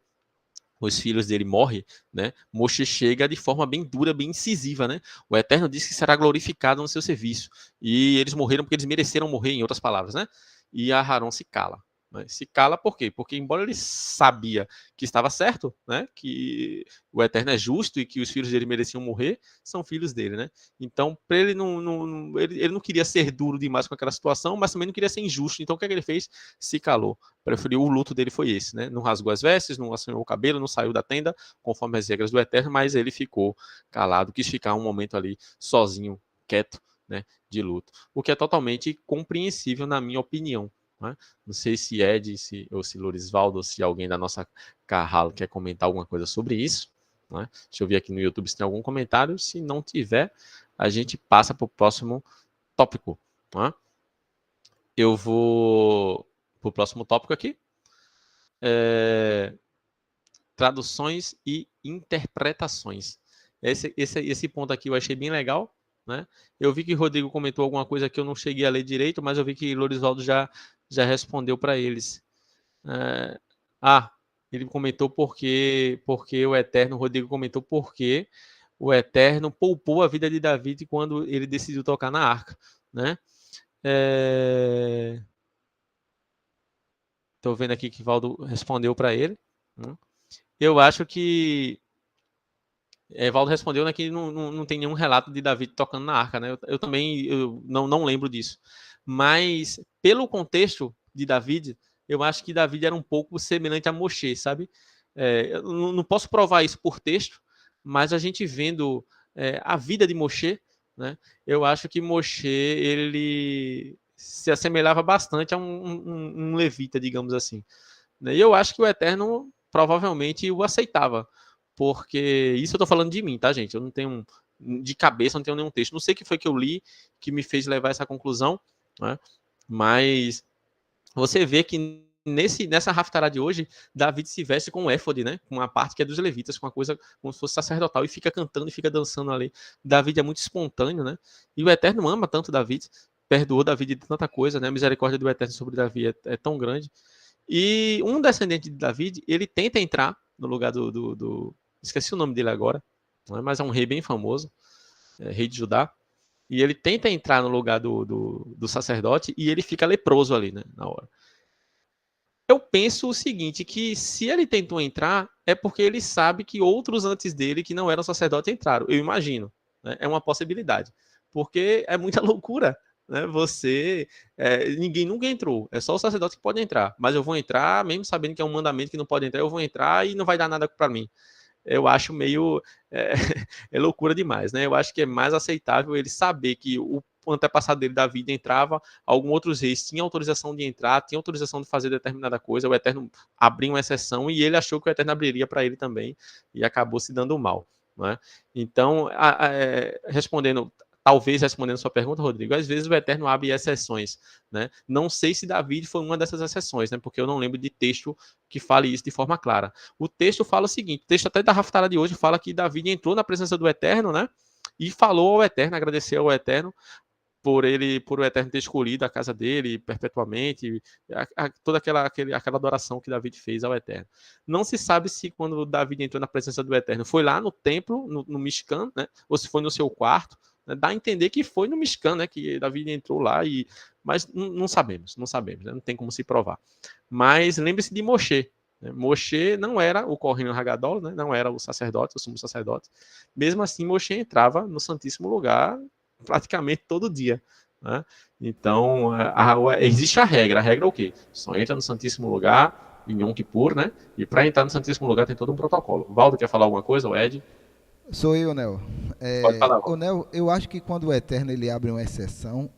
os filhos dele morrem, né? Moshe chega de forma bem dura, bem incisiva, né? O Eterno diz que será glorificado no seu serviço. E eles morreram porque eles mereceram morrer, em outras palavras, né? E Aharon se cala. Né? Se cala por quê? Porque embora ele sabia que estava certo, né? Que o Eterno é justo e que os filhos dele mereciam morrer, são filhos dele, né? Então, para ele ele não queria ser duro demais com aquela situação, mas também não queria ser injusto. Então, o que é que ele fez? Se calou. Preferiu, o luto dele foi esse, né? Não rasgou as vestes, não assanhou o cabelo, não saiu da tenda, conforme as regras do Eterno, mas ele ficou calado, quis ficar um momento ali sozinho, quieto, né? De luto. O que é totalmente compreensível, na minha opinião. Né? Não sei se Ed, ou se Lorisvaldo, ou se alguém da nossa Carralo quer comentar alguma coisa sobre isso. Né? Deixa eu ver aqui no YouTube se tem algum comentário. Se não tiver, a gente passa para o próximo tópico. Né? Eu vou para o próximo tópico aqui. Traduções e interpretações. Esse ponto aqui eu achei bem legal. Né? Eu vi que o Rodrigo comentou alguma coisa que eu não cheguei a ler direito, mas eu vi que Lorisvaldo já respondeu para eles. Ele comentou porque o Eterno, o Rodrigo comentou porque o Eterno poupou a vida de Davi quando ele decidiu tocar na arca. Né? Estou vendo aqui que Valdo respondeu para ele. Né? Eu acho que Valdo respondeu, né, que não tem nenhum relato de Davi tocando na arca, né? Eu também não lembro disso. Mas, pelo contexto de Davi, eu acho que Davi era um pouco semelhante a Moshe, sabe? Eu não posso provar isso por texto, mas a gente vendo a vida de Moshe, né? Eu acho que Moshe, ele se assemelhava bastante a um levita, digamos assim. E eu acho que o Eterno provavelmente o aceitava. Porque isso eu tô falando de mim, tá, gente? Eu não tenho de cabeça, não tenho nenhum texto. Não sei o que foi que eu li que me fez levar essa conclusão, né? Mas você vê que nessa Haftarah de hoje, Davi se veste com o éfode, né? Com a parte que é dos levitas, com uma coisa como se fosse sacerdotal, e fica cantando e fica dançando ali. Davi é muito espontâneo, né? E o Eterno ama tanto Davi, perdoou Davi de tanta coisa, né? A misericórdia do Eterno sobre Davi é tão grande. E um descendente de Davi, ele tenta entrar no lugar esqueci o nome dele agora, mas é um rei bem famoso, rei de Judá. E ele tenta entrar no lugar do sacerdote e ele fica leproso ali, né, na hora. Eu penso o seguinte, que se ele tentou entrar, é porque ele sabe que outros antes dele, que não eram sacerdotes, entraram. Eu imagino. Né? É uma possibilidade. Porque é muita loucura. Né? Ninguém nunca entrou. É só o sacerdote que pode entrar. Mas eu vou entrar, mesmo sabendo que é um mandamento que não pode entrar, eu vou entrar e não vai dar nada para mim. Eu acho meio é loucura demais, né? Eu acho que é mais aceitável ele saber que o antepassado dele da vida entrava, alguns outros reis tinham autorização de entrar, tinham autorização de fazer determinada coisa, o Eterno abriu uma exceção e ele achou que o Eterno abriria para ele também e acabou se dando mal. Né? Então, talvez respondendo sua pergunta, Rodrigo, às vezes o Eterno abre exceções. Né? Não sei se Davi foi uma dessas exceções, né? Porque eu não lembro de texto que fale isso de forma clara. O texto fala o seguinte, o texto até da Haftarah de hoje fala que Davi entrou na presença do Eterno, né? E falou ao Eterno, agradeceu ao Eterno por o Eterno ter escolhido a casa dele perpetuamente, toda aquela adoração que Davi fez ao Eterno. Não se sabe se quando Davi entrou na presença do Eterno foi lá no templo, no Mishkan, né? Ou se foi no seu quarto. Né? Dá a entender que foi no Mishkan, né? Que Davi entrou lá, mas não sabemos, né? Não tem como se provar. Mas lembre-se de Moshe. Moshe não era o Kohen Hagadol, né? Não era o sacerdote, o sumo sacerdote. Mesmo assim, Moshe entrava no Santíssimo Lugar praticamente todo dia. Né? Então, existe a regra. A regra é o quê? Só entra no Santíssimo Lugar em Yom Kippur, né? E para entrar no Santíssimo Lugar tem todo um protocolo. Valdo, quer falar alguma coisa? O Ed? Sou eu, Nel. Pode falar, O Valdo. Nel, eu acho que quando o Eterno ele abre uma exceção,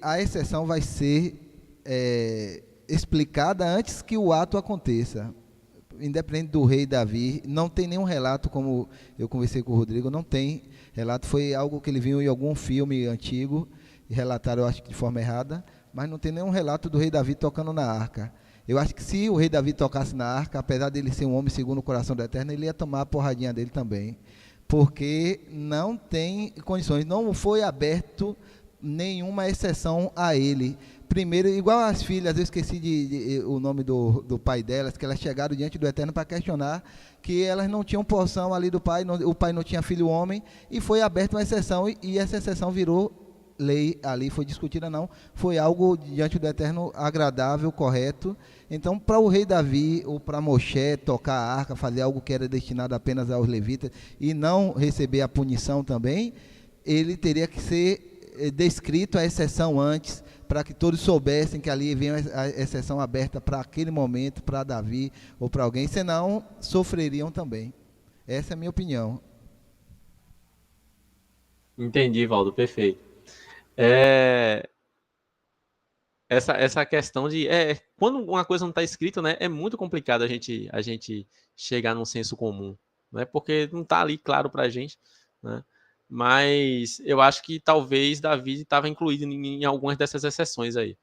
a exceção vai ser explicada antes que o ato aconteça. Independente do rei Davi, não tem nenhum relato, como eu conversei com o Rodrigo, não tem relato, foi algo que ele viu em algum filme antigo, e relataram, eu acho que de forma errada, mas não tem nenhum relato do rei Davi tocando na arca. Eu acho que se o rei Davi tocasse na arca, apesar dele ser um homem segundo o coração do Eterno, ele ia tomar a porradinha dele também, porque não tem condições, não foi aberto nenhuma exceção a ele. Primeiro, igual as filhas, eu esqueci o nome do pai delas, que elas chegaram diante do Eterno para questionar que elas não tinham porção ali do pai, o pai não tinha filho homem, e foi aberta uma exceção, e essa exceção virou lei ali, foi discutida não, foi algo diante do Eterno agradável, correto. Então, para o rei Davi, ou para Moshe tocar a arca, fazer algo que era destinado apenas aos levitas, e não receber a punição também, ele teria que ser descrito a exceção antes, para que todos soubessem que ali vem a exceção aberta para aquele momento, para Davi ou para alguém, senão sofreriam também. Essa é a minha opinião. Entendi, Valdo, perfeito. É, essa questão de quando uma coisa não está escrita, né, é muito complicado a gente chegar num senso comum, né, porque não está ali claro para a gente, né, mas eu acho que talvez Davi estava incluído em algumas dessas exceções aí,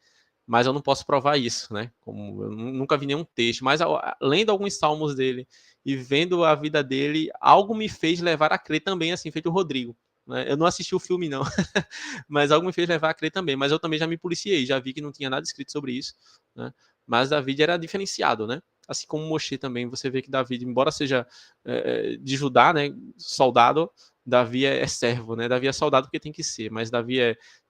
mas eu não posso provar isso, né, como eu nunca vi nenhum texto, mas lendo alguns salmos dele e vendo a vida dele, algo me fez levar a crer também, assim, feito o Rodrigo, né, eu não assisti o filme não, mas algo me fez levar a crer também. Mas eu também já me policiei, já vi que não tinha nada escrito sobre isso, né? Mas David era diferenciado, né? Assim como Moshe também, você vê que David, embora seja de Judá, né, soldado, Davi é servo, né? Davi é soldado porque tem que ser, mas Davi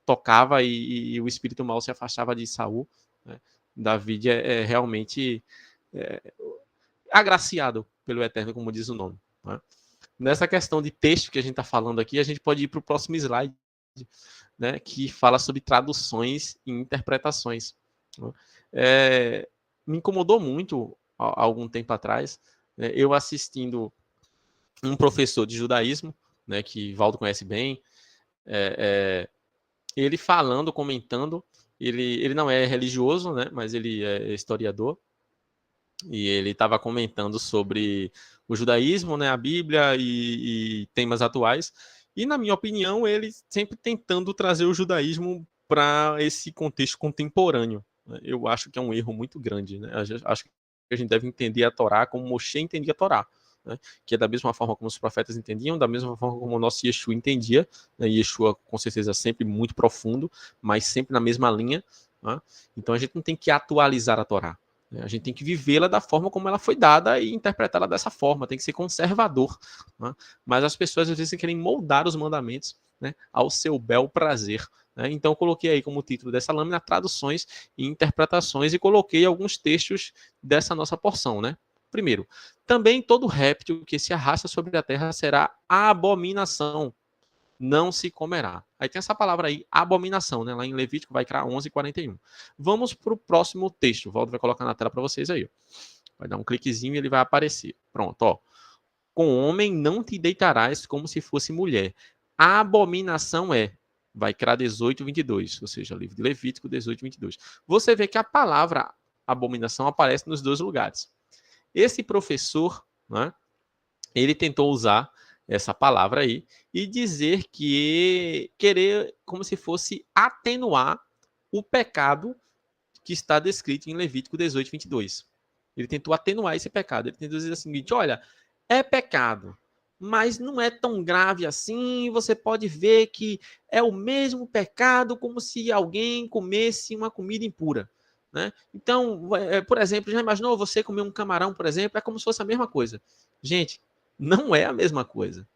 tocava e o espírito mau se afastava de Saul, né? David é realmente é, agraciado pelo Eterno, como diz o nome, né? Nessa questão de texto que a gente está falando aqui, a gente pode ir para o próximo slide, né, que fala sobre traduções e interpretações. Né? Me incomodou muito há algum tempo atrás, né, eu assistindo um professor de judaísmo, né, que Valdo conhece bem, ele falando, comentando, ele não é religioso, né, mas ele é historiador, e ele estava comentando sobre o judaísmo, né, a Bíblia e temas atuais. E, na minha opinião, ele sempre tentando trazer o judaísmo para esse contexto contemporâneo. Eu acho que é um erro muito grande. Né? Acho que a gente deve entender a Torá como Moshe entendia a Torá. Né? Que é da mesma forma como os profetas entendiam, da mesma forma como o nosso Yeshua entendia. Né? Yeshua, com certeza, sempre muito profundo, mas sempre na mesma linha. Né? Então, a gente não tem que atualizar a Torá. A gente tem que vivê-la da forma como ela foi dada e interpretá-la dessa forma, tem que ser conservador. Né? Mas as pessoas às vezes querem moldar os mandamentos, né, ao seu bel prazer. Né? Então eu coloquei aí como título dessa lâmina traduções e interpretações e coloquei alguns textos dessa nossa porção. Né? Primeiro, também todo réptil que se arrasta sobre a terra será abominação, não se comerá. Aí tem essa palavra aí, abominação, né? Lá em Levítico vai criar 11:41. Vamos para o próximo texto. O Valdo vai colocar na tela para vocês aí. Vai dar um cliquezinho e ele vai aparecer. Pronto, ó. Com homem não te deitarás como se fosse mulher. A abominação é. Vai criar 18:22, ou seja, livro de Levítico 18:22. Você vê que a palavra abominação aparece nos dois lugares. Esse professor, né, ele tentou usar essa palavra aí e dizer que querer como se fosse atenuar o pecado que está descrito em Levítico 18:22. Ele tentou atenuar esse pecado. Ele tentou dizer o seguinte: olha, é pecado, mas não é tão grave assim. Você pode ver que é o mesmo pecado como se alguém comesse uma comida impura. Né? Então, por exemplo, já imaginou você comer um camarão, por exemplo? É como se fosse a mesma coisa. Gente, não é a mesma coisa.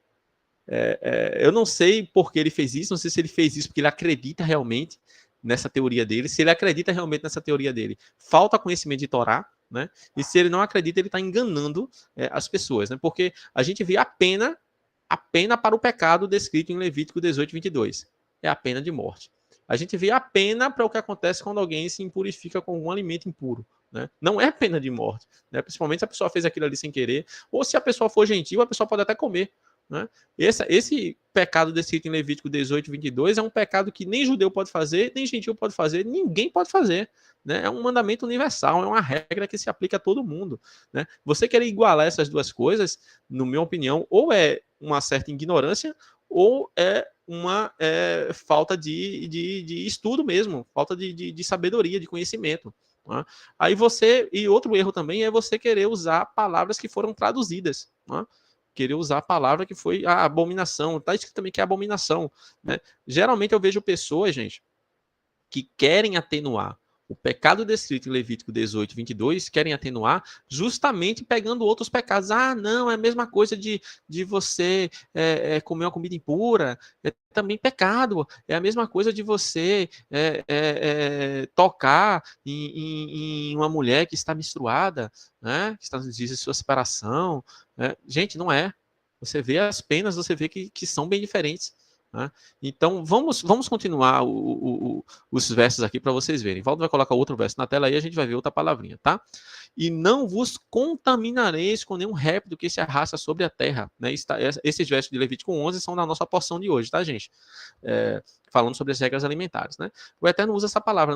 Eu não sei por que ele fez isso, não sei se ele fez isso porque ele acredita realmente nessa teoria dele, se ele acredita realmente nessa teoria dele, falta conhecimento de Torá, né? E se ele não acredita, ele está enganando as pessoas, né? Porque a gente vê a pena para o pecado descrito em Levítico 18:22. É a pena de morte. A gente vê a pena para o que acontece quando alguém se impurifica com algum alimento impuro. Né? Não é pena de morte, né? Principalmente se a pessoa fez aquilo ali sem querer, ou se a pessoa for gentil, a pessoa pode até comer. Né? Esse pecado descrito em Levítico 18, 22 é um pecado que nem judeu pode fazer, nem gentil pode fazer, ninguém pode fazer. Né? É um mandamento universal, é uma regra que se aplica a todo mundo. Né? Você querer igualar essas duas coisas, na minha opinião, ou é uma certa ignorância, ou é uma falta de estudo mesmo, falta de sabedoria, de conhecimento. Né? Aí e outro erro também é você querer usar palavras que foram traduzidas. Né? Querer usar a palavra que foi a abominação, está escrito também que é abominação. Né? Geralmente eu vejo pessoas, gente, que querem atenuar o pecado descrito em Levítico 18, 22, querem atenuar justamente pegando outros pecados. Ah, não, é a mesma coisa de você comer uma comida impura, é também pecado. É a mesma coisa de você tocar em uma mulher que está menstruada, né, que está nos dias de sua separação. Né? Gente, não é. Você vê as penas, você vê que são bem diferentes. Né? Então, vamos continuar os versos aqui para vocês verem. Valdo vai colocar outro verso na tela aí, a gente vai ver outra palavrinha, tá? E não vos contaminareis com nenhum réptil que se arrasta sobre a terra. Né? Esses versos de Levítico 11 são na nossa porção de hoje, tá, gente? Falando sobre as regras alimentares, né? O Eterno usa essa palavra,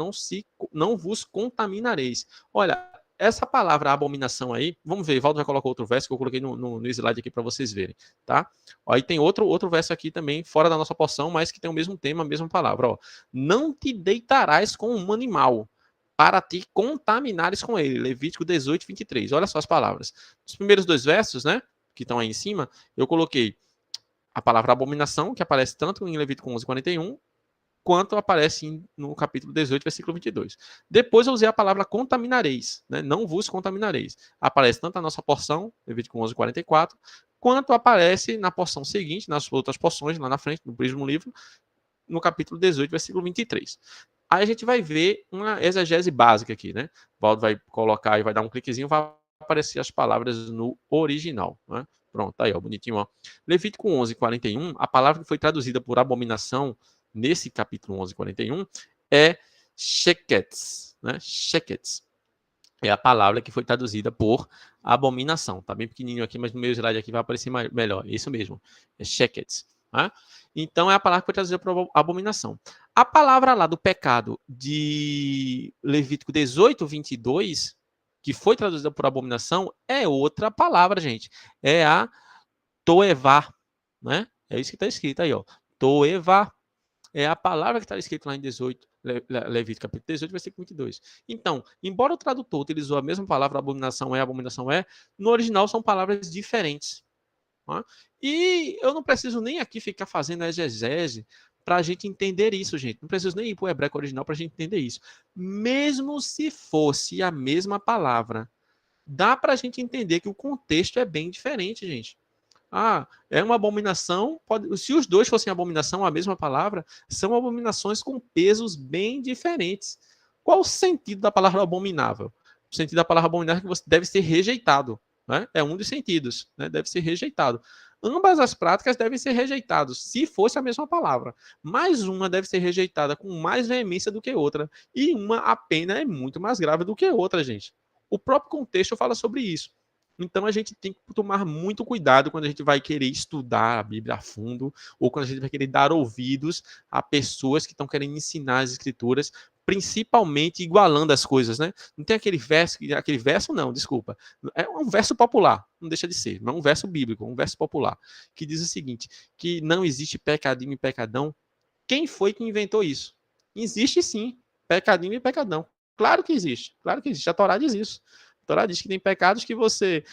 não vos contaminareis. Olha, essa palavra abominação aí, vamos ver, Valdo vai colocar outro verso que eu coloquei no slide aqui para vocês verem, tá? Aí tem outro verso aqui também, fora da nossa porção, mas que tem o mesmo tema, a mesma palavra, ó. Não te deitarás com um animal, para te contaminares com ele. Levítico 18, 23. Olha só as palavras. Os primeiros dois versos, né, que estão aí em cima, eu coloquei a palavra abominação, que aparece tanto em Levítico 11, 41, quanto aparece no capítulo 18, versículo 22. Depois eu usei a palavra contaminareis, né? Não vos contaminareis. Aparece tanto a nossa porção, Levítico 11, 44, quanto aparece na porção seguinte, nas outras porções, lá na frente, no mesmo livro, no capítulo 18, versículo 23. Aí a gente vai ver uma exegese básica aqui, né? O Valdo vai colocar e vai dar um cliquezinho, vai aparecer as palavras no original, né? Pronto, tá aí, ó, bonitinho, ó. Levítico 11, 41, a palavra que foi traduzida por abominação nesse capítulo 11, 41, é shekets, né? Shekets. É a palavra que foi traduzida por abominação. Tá bem pequenininho aqui, mas no meu slide aqui vai aparecer melhor. Isso mesmo, é shekets. Né? Então é a palavra que foi traduzida por abominação. A palavra lá do pecado de Levítico 18, 22, que foi traduzida por abominação, é outra palavra, gente. É a toevá, né? É isso que está escrito aí, ó. Toevá. É a palavra que está escrita lá em 18, Levítico capítulo 18, versículo 22. Então, embora o tradutor utilizou a mesma palavra, abominação é, no original são palavras diferentes. Tá? E eu não preciso nem aqui ficar fazendo a exegese para a gente entender isso, gente. Não preciso nem ir para o hebraico original para a gente entender isso. Mesmo se fosse a mesma palavra, dá para a gente entender que o contexto é bem diferente, gente. Ah, é uma abominação. Se os dois fossem abominação, a mesma palavra, são abominações com pesos bem diferentes. Qual o sentido da palavra abominável? O sentido da palavra abominável é que você deve ser rejeitado. Né? É um dos sentidos, né? Deve ser rejeitado. Ambas as práticas devem ser rejeitadas, se fosse a mesma palavra. Mas uma deve ser rejeitada com mais veemência do que outra. E uma, a pena é muito mais grave do que outra, gente. O próprio contexto fala sobre isso. Então a gente tem que tomar muito cuidado quando a gente vai querer estudar a Bíblia a fundo, ou quando a gente vai querer dar ouvidos a pessoas que estão querendo ensinar as escrituras, principalmente igualando as coisas, né? Não tem aquele verso não, desculpa. É um verso popular, não deixa de ser, não é um verso bíblico, é um verso popular, que diz o seguinte, que não existe pecadinho e pecadão. Quem foi que inventou isso? Existe sim, pecadinho e pecadão. Claro que existe, a Torá diz isso. A Torá diz que tem pecados que você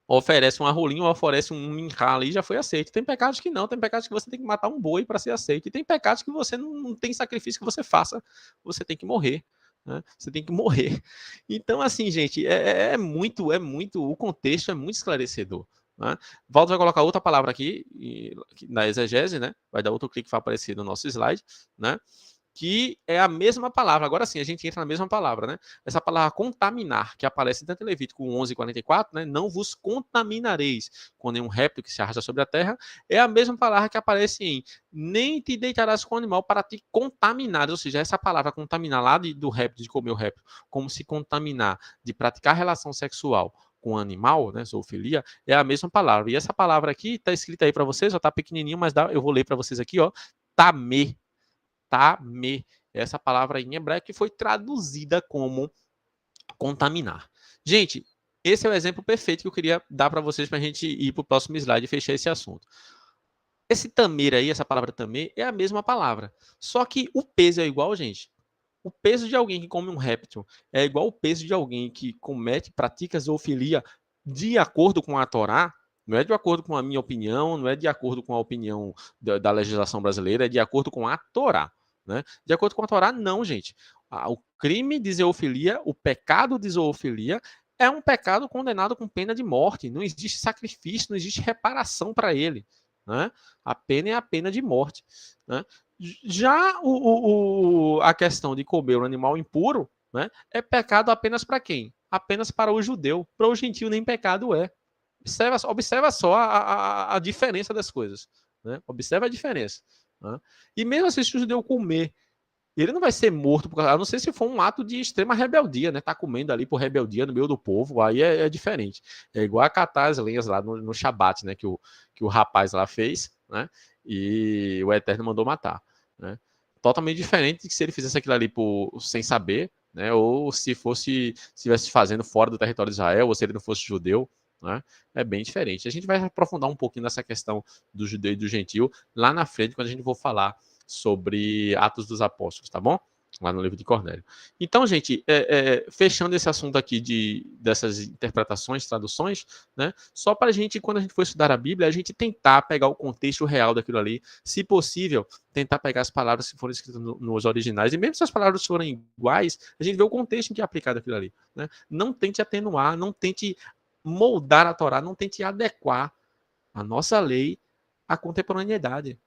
oferece uma rolinha ou oferece um minhá ali, já foi aceito. Tem pecados que não, tem pecados que você tem que matar um boi para ser aceito. E tem pecados que você não tem sacrifício que você faça, você tem que morrer. Né? Você tem que morrer. Então, assim, gente, o contexto é muito esclarecedor. Né? Valdo vai colocar outra palavra aqui, na exegese, né? Vai dar outro clique que vai aparecer no nosso slide, né? que é a mesma palavra. Agora sim, a gente entra na mesma palavra, né? Essa palavra contaminar, que aparece tanto em Levítico 11:44, né? Não vos contaminareis com nenhum réptil que se arrasta sobre a terra, é a mesma palavra que aparece em nem te deitarás com o animal para te contaminar, ou seja, essa palavra contaminar lá do réptil, de comer o réptil, como se contaminar, de praticar relação sexual com o animal, né, zoofilia, é a mesma palavra. E essa palavra aqui está escrita aí para vocês, ó, tá pequenininho, mas eu vou ler para vocês aqui, ó, tamê, tamê, essa palavra em hebraico que foi traduzida como contaminar. Gente, esse é o exemplo perfeito que eu queria dar para vocês para a gente ir para o próximo slide e fechar esse assunto. Esse tamer aí, essa palavra tamer, é a mesma palavra. Só que o peso é igual, gente. O peso de alguém que come um réptil é igual o peso de alguém que comete, pratica zoofilia de acordo com a Torá. Não é de acordo com a minha opinião, não é de acordo com a opinião da legislação brasileira, é de acordo com a Torá. Né? De acordo com a Torá, não, gente. O crime de zoofilia, o pecado de zoofilia, é um pecado condenado com pena de morte. Não existe sacrifício, não existe reparação para ele. Né? A pena é a pena de morte. Né? Já a questão de comer um animal impuro, né, é pecado apenas para quem? Apenas para o judeu. Para o gentio nem pecado é. Observa só a diferença das coisas. Né? Observa a diferença. Né? E mesmo assim, se o judeu comer, ele não vai ser morto, a não ser se for um ato de extrema rebeldia, né? Tá comendo ali por rebeldia no meio do povo, aí é diferente. É igual a catar as lenhas lá no Shabat, né? Que o rapaz lá fez, né? E o Eterno mandou matar. Né? Totalmente diferente de se ele fizesse aquilo ali sem saber, né? Ou se estivesse fazendo fora do território de Israel, ou se ele não fosse judeu. Né? É bem diferente. A gente vai aprofundar um pouquinho nessa questão do judeu e do gentil lá na frente, quando a gente for falar sobre Atos dos Apóstolos, tá bom? Lá no livro de Cornélio. Então, gente, fechando esse assunto aqui dessas interpretações, traduções, né? Só para a gente, quando a gente for estudar a Bíblia, a gente tentar pegar o contexto real daquilo ali, se possível, tentar pegar as palavras que foram escritas nos originais, e mesmo se as palavras forem iguais, a gente vê o contexto em que é aplicado aquilo ali. Né? Não tente atenuar, não tente moldar a Torá, não tente adequar a nossa lei à contemporaneidade.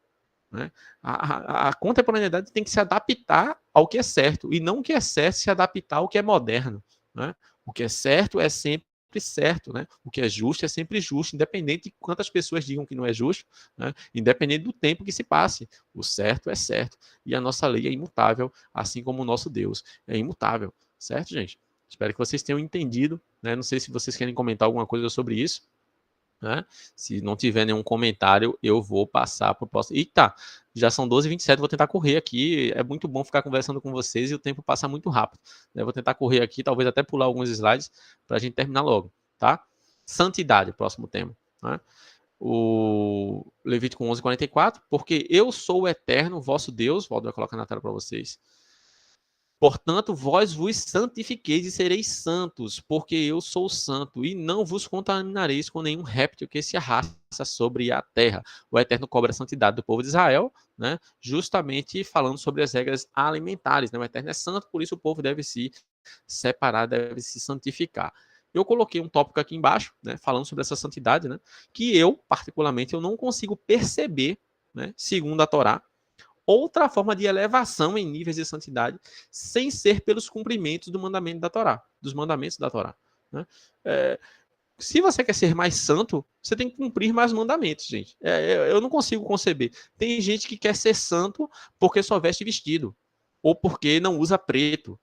Né? A contemporaneidade tem que se adaptar ao que é certo, e não o que é certo se adaptar ao que é moderno. Né? O que é certo é sempre certo, né? O que é justo é sempre justo, independente de quantas pessoas digam que não é justo, né? Independente do tempo que se passe. O certo é certo, e a nossa lei é imutável, assim como o nosso Deus é imutável. Certo, gente? Espero que vocês tenham entendido. Né? Não sei se vocês querem comentar alguma coisa sobre isso. Né? Se não tiver nenhum comentário, eu vou passar para o próximo. Eita, já são 12h27, vou tentar correr aqui. É muito bom ficar conversando com vocês e o tempo passa muito rápido. Né? Vou tentar correr aqui, talvez até pular alguns slides para a gente terminar logo. Tá? Santidade, próximo tema. Né? O Levítico 11:44, porque eu sou o eterno, vosso Deus. Volto a colocar na tela para vocês. Portanto, vós vos santifiqueis e sereis santos, porque eu sou santo, e não vos contaminareis com nenhum réptil que se arrasta sobre a terra. O Eterno cobra a santidade do povo de Israel, né? Justamente falando sobre as regras alimentares. Né? O Eterno é santo, por isso o povo deve se separar, deve se santificar. Eu coloquei um tópico aqui embaixo, né, falando sobre essa santidade, né, que eu, particularmente, eu não consigo perceber, né, segundo a Torá, outra forma de elevação em níveis de santidade sem ser pelos cumprimentos do mandamento da Torá, dos mandamentos da Torá. Né? Se você quer ser mais santo, você tem que cumprir mais mandamentos, gente. Eu não consigo conceber. Tem gente que quer ser santo porque só veste vestido, ou porque não usa preto.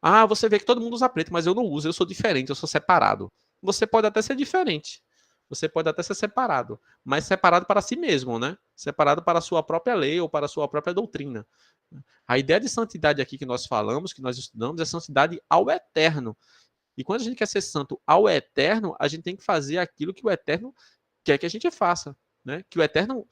Ah, você vê que todo mundo usa preto, mas eu não uso, eu sou diferente, eu sou separado. Você pode até ser diferente. Você pode até ser separado, mas separado para si mesmo, né? Separado para a sua própria lei ou para a sua própria doutrina. A ideia de santidade aqui que nós falamos, que nós estudamos, é santidade ao eterno. E quando a gente quer ser santo ao eterno, a gente tem que fazer aquilo que o eterno quer que a gente faça. Né? Que o eterno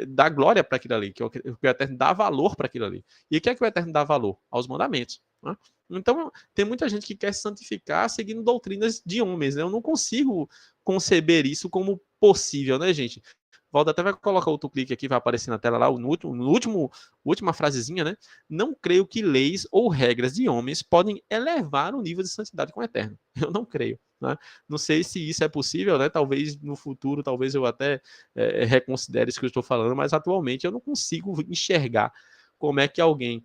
dá glória para aquilo ali, que o eterno dá valor para aquilo ali. E o que é que o eterno dá valor? Aos mandamentos. Né? Então, tem muita gente que quer se santificar seguindo doutrinas de homens. Né? Eu não consigo conceber isso como possível, né, gente? Valdo até vai colocar outro clique aqui, vai aparecer na tela lá, última frasezinha, né? Não creio que leis ou regras de homens podem elevar o nível de santidade com o eterno. Eu não creio. Né? Não sei se isso é possível, né? Talvez no futuro, talvez eu até reconsidere isso que eu estou falando, mas atualmente eu não consigo enxergar como é que alguém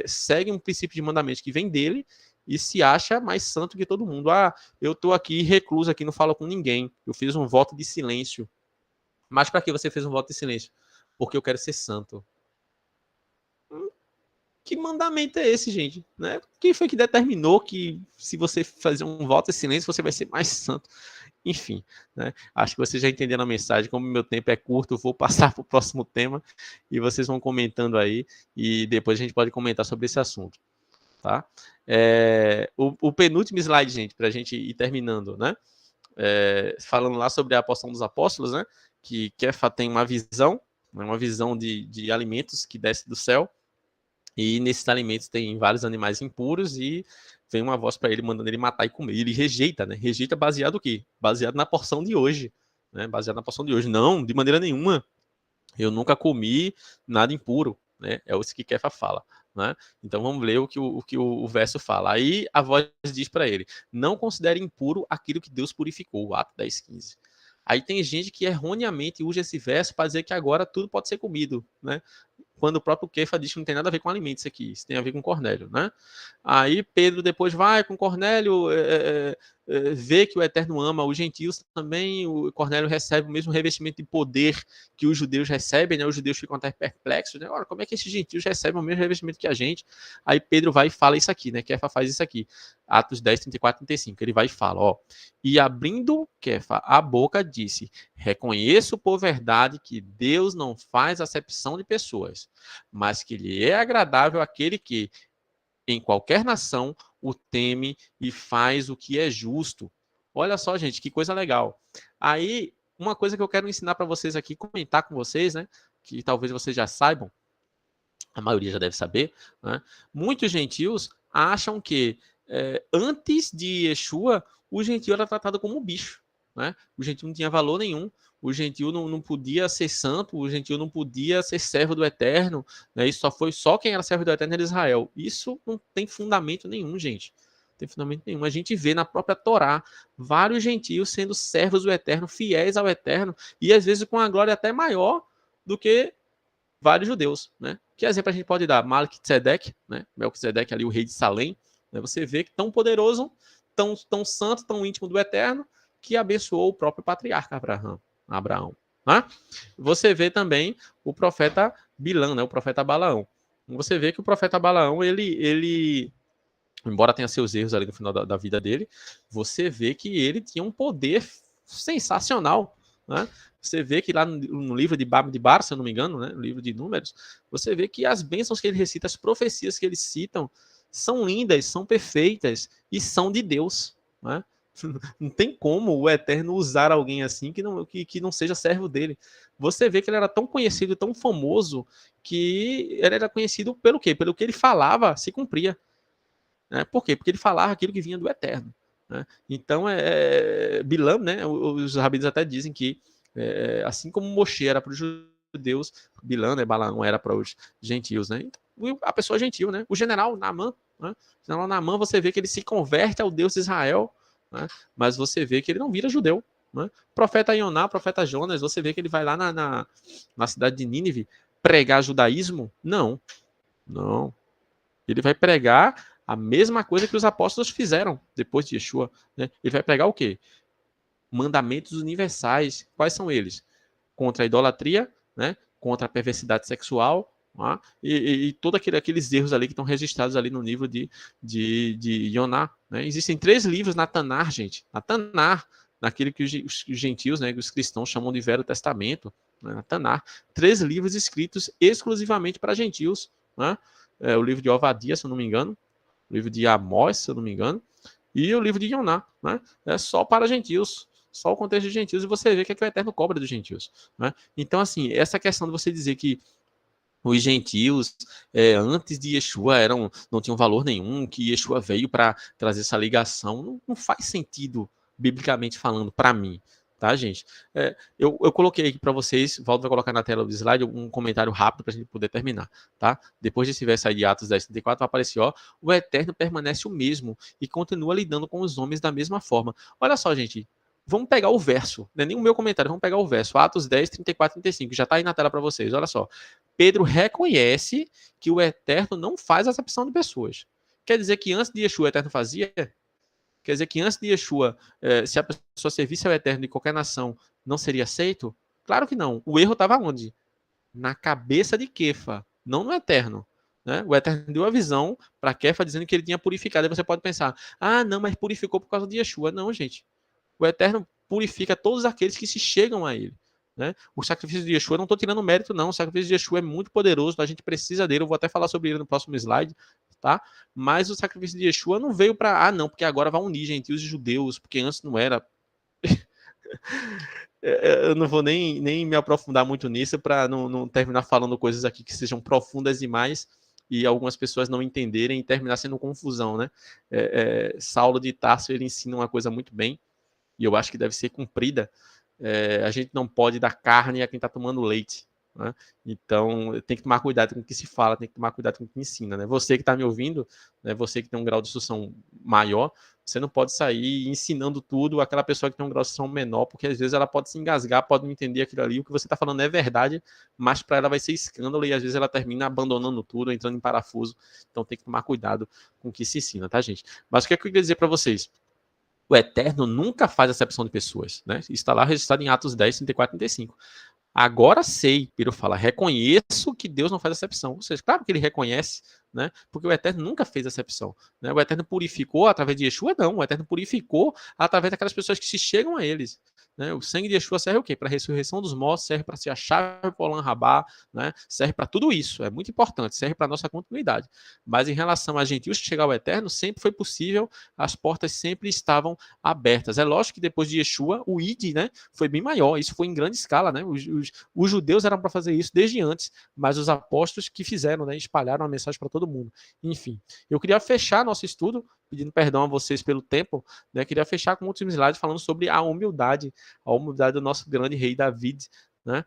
segue um princípio de mandamento que vem dele e se acha mais santo que todo mundo. Ah, eu estou aqui recluso, aqui não falo com ninguém, eu fiz um voto de silêncio. Mas para que você fez um voto de silêncio? Porque eu quero ser santo. Que mandamento é esse, gente? Né? Quem foi que determinou que se você fazer um voto de silêncio, você vai ser mais santo? Enfim, né? Acho que vocês já entenderam a mensagem. Como meu tempo é curto, eu vou passar para o próximo tema e vocês vão comentando aí e depois a gente pode comentar sobre esse assunto. Tá? O penúltimo slide, gente, para a gente ir terminando, né? Falando lá sobre a porção dos apóstolos, né? Que Kefa tem uma visão de alimentos que desce do céu. E nesses alimentos tem vários animais impuros e vem uma voz para ele mandando ele matar e comer. E ele rejeita, né? Rejeita baseado o quê? Baseado na porção de hoje, né? Baseado na porção de hoje. Não, de maneira nenhuma. Eu nunca comi nada impuro, né? É isso que Kefa fala, né? Então vamos ler o que o verso fala. Aí a voz diz para ele: não considere impuro aquilo que Deus purificou, Atos 10:15. Aí tem gente que erroneamente usa esse verso para dizer que agora tudo pode ser comido, né? Quando o próprio Kefa diz que não tem nada a ver com alimentos isso aqui, isso tem a ver com Cornélio, né? Aí Pedro depois vai com Cornélio, vê que o Eterno ama os gentios também, o Cornélio recebe o mesmo revestimento de poder que os judeus recebem, né? Os judeus ficam até perplexos, né? Ora, como é que esses gentios recebem o mesmo revestimento que a gente? Aí Pedro vai e fala isso aqui, né? Kefa faz isso aqui, Atos 10, 34, 35, ele vai e fala, ó, e abrindo Kefa a boca disse, reconheço por verdade que Deus não faz acepção de pessoas, mas que lhe é agradável aquele que, em qualquer nação, o teme e faz o que é justo. Olha só, gente, que coisa legal. Aí, uma coisa que eu quero ensinar para vocês aqui, comentar com vocês, né, que talvez vocês já saibam, a maioria já deve saber, né, muitos gentios acham que antes de Yeshua, o gentio era tratado como um bicho, né? O gentio não tinha valor nenhum, o gentio não podia ser santo, o gentio não podia ser servo do Eterno, né? Isso foi só quem era servo do Eterno era Israel. Isso não tem fundamento nenhum, gente. Não tem fundamento nenhum. A gente vê na própria Torá vários gentios sendo servos do Eterno, fiéis ao Eterno, e às vezes com a glória até maior do que vários judeus, né? Que exemplo a gente pode dar? Melquisedeque, né? Melquisedeque ali, o rei de Salém, né? Você vê que tão poderoso, tão santo, tão íntimo do Eterno, que abençoou o próprio patriarca Abraão. Né? Você vê também o profeta Bilã, né? O profeta Balaão. Você vê que o profeta Balaão, ele embora tenha seus erros ali no final da vida dele, você vê que ele tinha um poder sensacional, né? Você vê que lá no livro de Bamidbar, se eu não me engano, né, no livro de Números, você vê que as bênçãos que ele recita, as profecias que eles citam, são lindas, são perfeitas e são de Deus. Né? Não tem como o Eterno usar alguém assim que não seja servo dele. Você vê que ele era tão conhecido, tão famoso, que ele era conhecido pelo quê? Pelo que ele falava, se cumpria. Né? Por quê? Porque ele falava aquilo que vinha do Eterno. Né? Então, Bilam, né, os rabinos até dizem que assim como Moshe era para os judeus, Bilã, né, Balaão era para os gentios, né? Então, a pessoa gentil, né? O general Naamã, né? O general Naamã, você vê que ele se converte ao Deus de Israel, né? Mas você vê que ele não vira judeu, né? Profeta Ioná, profeta Jonas, você vê que ele vai lá na cidade de Nínive pregar judaísmo? Não. Ele vai pregar a mesma coisa que os apóstolos fizeram depois de Yeshua, né? Ele vai pregar o quê? Mandamentos universais. Quais são eles? Contra a idolatria, né? Contra a perversidade sexual, né? E todos aqueles erros ali que estão registrados ali no livro de Yoná. Né? Existem 3 livros na Tanar, gente. Na Tanar, naquele que os gentios, né, os cristãos chamam de Velho Testamento, né? Na Tanar. 3 livros escritos exclusivamente para gentios. Né? O livro de Ovadia, se eu não me engano. O livro de Amós, se eu não me engano. E o livro de Yoná. Né? É só para gentios. Só o contexto de gentios, e você vê que o Eterno cobra dos gentios. Né? Então, assim, essa questão de você dizer que os gentios, antes de Yeshua, não tinham valor nenhum, que Yeshua veio para trazer essa ligação, não faz sentido, biblicamente falando, para mim. Tá, gente? Eu coloquei aqui para vocês, Valdo vai colocar na tela do slide um comentário rápido para a gente poder terminar. Tá? Depois desse verso aí de Atos 10:34, vai aparecer, ó, o Eterno permanece o mesmo e continua lidando com os homens da mesma forma. Olha só, gente, vamos pegar o verso, não é nem o meu comentário, vamos pegar o verso, Atos 10, 34, 35, já está aí na tela para vocês, olha só. Pedro reconhece que o Eterno não faz acepção de pessoas. Quer dizer que antes de Yeshua o Eterno fazia? Quer dizer que antes de Yeshua, se a pessoa servisse ao Eterno de qualquer nação, não seria aceito? Claro que não. O erro estava onde? Na cabeça de Kefa, não no Eterno. Né? O Eterno deu a visão para Kefa dizendo que ele tinha purificado. Aí você pode pensar, não, mas purificou por causa de Yeshua. Não, gente. O Eterno purifica todos aqueles que se chegam a ele. Né? O sacrifício de Yeshua, não estou tirando mérito, não. O sacrifício de Yeshua é muito poderoso, a gente precisa dele. Eu vou até falar sobre ele no próximo slide. Tá? Mas o sacrifício de Yeshua não veio para, não, porque agora vai unir gentios e judeus, porque antes não era. Eu não vou nem me aprofundar muito nisso para não terminar falando coisas aqui que sejam profundas demais e algumas pessoas não entenderem e terminar sendo confusão, né? Saulo de Tarso, ele ensina uma coisa muito bem e eu acho que deve ser cumprida. A gente não pode dar carne a quem está tomando leite. Né? Então, tem que tomar cuidado com o que se fala, tem que tomar cuidado com o que ensina. Né? Você que está me ouvindo, né, você que tem um grau de instrução maior, você não pode sair ensinando tudo àquela pessoa que tem um grau de instrução menor, porque às vezes ela pode se engasgar, pode não entender aquilo ali, o que você está falando é verdade, mas para ela vai ser escândalo e às vezes ela termina abandonando tudo, entrando em parafuso. Então tem que tomar cuidado com o que se ensina, tá, gente? Mas o que eu queria dizer para vocês? O Eterno nunca faz acepção de pessoas, né? Isso está lá registrado em Atos 10, 34 e 35. Agora sei, Pedro fala, reconheço que Deus não faz acepção. Ou seja, claro que ele reconhece, né? Porque o Eterno nunca fez acepção. Né? O Eterno purificou através de Yeshua? Não, o Eterno purificou através daquelas pessoas que se chegam a eles. Né? O sangue de Yeshua serve o quê? Para a ressurreição dos mortos, serve para ser a chave para o Olam Rabá, né? Serve para tudo isso, é muito importante, serve para a nossa continuidade. Mas em relação a gentios que chegar ao Eterno, sempre foi possível, as portas sempre estavam abertas. É lógico que depois de Yeshua, o ID, né, foi bem maior, isso foi em grande escala, né? Os judeus eram para fazer isso desde antes, mas os apóstolos que fizeram, né, espalharam a mensagem para todo mundo. Enfim, eu queria fechar nosso estudo, pedindo perdão a vocês pelo tempo, né? Queria fechar com últimos slides falando sobre a humildade do nosso grande rei David, né?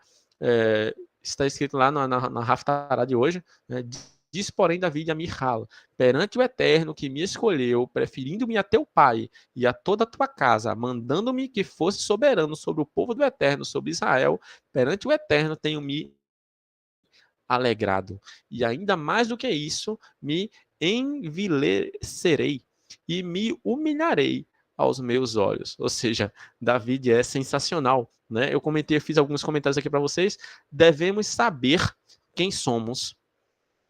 Está escrito lá na Haftará de hoje, né? Diz, porém, David a Michal, perante o Eterno que me escolheu, preferindo-me a teu pai e a toda a tua casa, mandando-me que fosse soberano sobre o povo do Eterno, sobre Israel, perante o Eterno tenho me alegrado. E ainda mais do que isso, me envilecerei e me humilharei aos meus olhos. Ou seja, David é sensacional. Né? Eu fiz alguns comentários aqui para vocês. Devemos saber quem somos,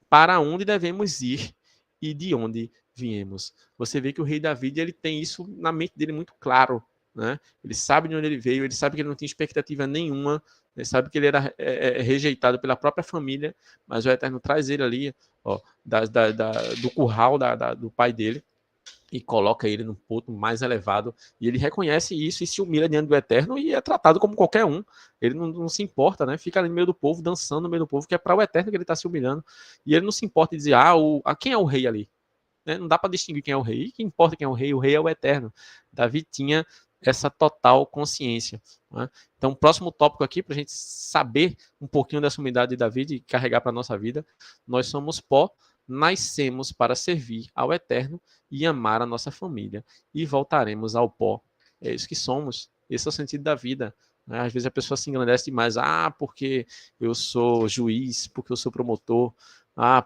para onde devemos ir e de onde viemos. Você vê que o rei David ele tem isso na mente dele muito claro. Né? Ele sabe de onde ele veio, ele sabe que ele não tinha expectativa nenhuma, ele sabe que ele era rejeitado pela própria família, mas o Eterno traz ele ali, ó, do curral do pai dele, e coloca ele no ponto mais elevado, e ele reconhece isso e se humilha diante do Eterno e é tratado como qualquer um. Ele não se importa, né? Fica ali no meio do povo, dançando no meio do povo, que é para o Eterno que ele está se humilhando, e ele não se importa em dizer, quem é o rei ali? Né? Não dá para distinguir quem é o rei. Que importa quem é o rei é o Eterno. Davi tinha essa total consciência. Né? Então, o próximo tópico aqui, para a gente saber um pouquinho dessa humildade de Davi e carregar para a nossa vida, nós somos pó, nascemos para servir ao Eterno e amar a nossa família, e voltaremos ao pó. É isso que somos, esse é o sentido da vida. Né? Às vezes a pessoa se engrandece demais, porque eu sou juiz, porque eu sou promotor,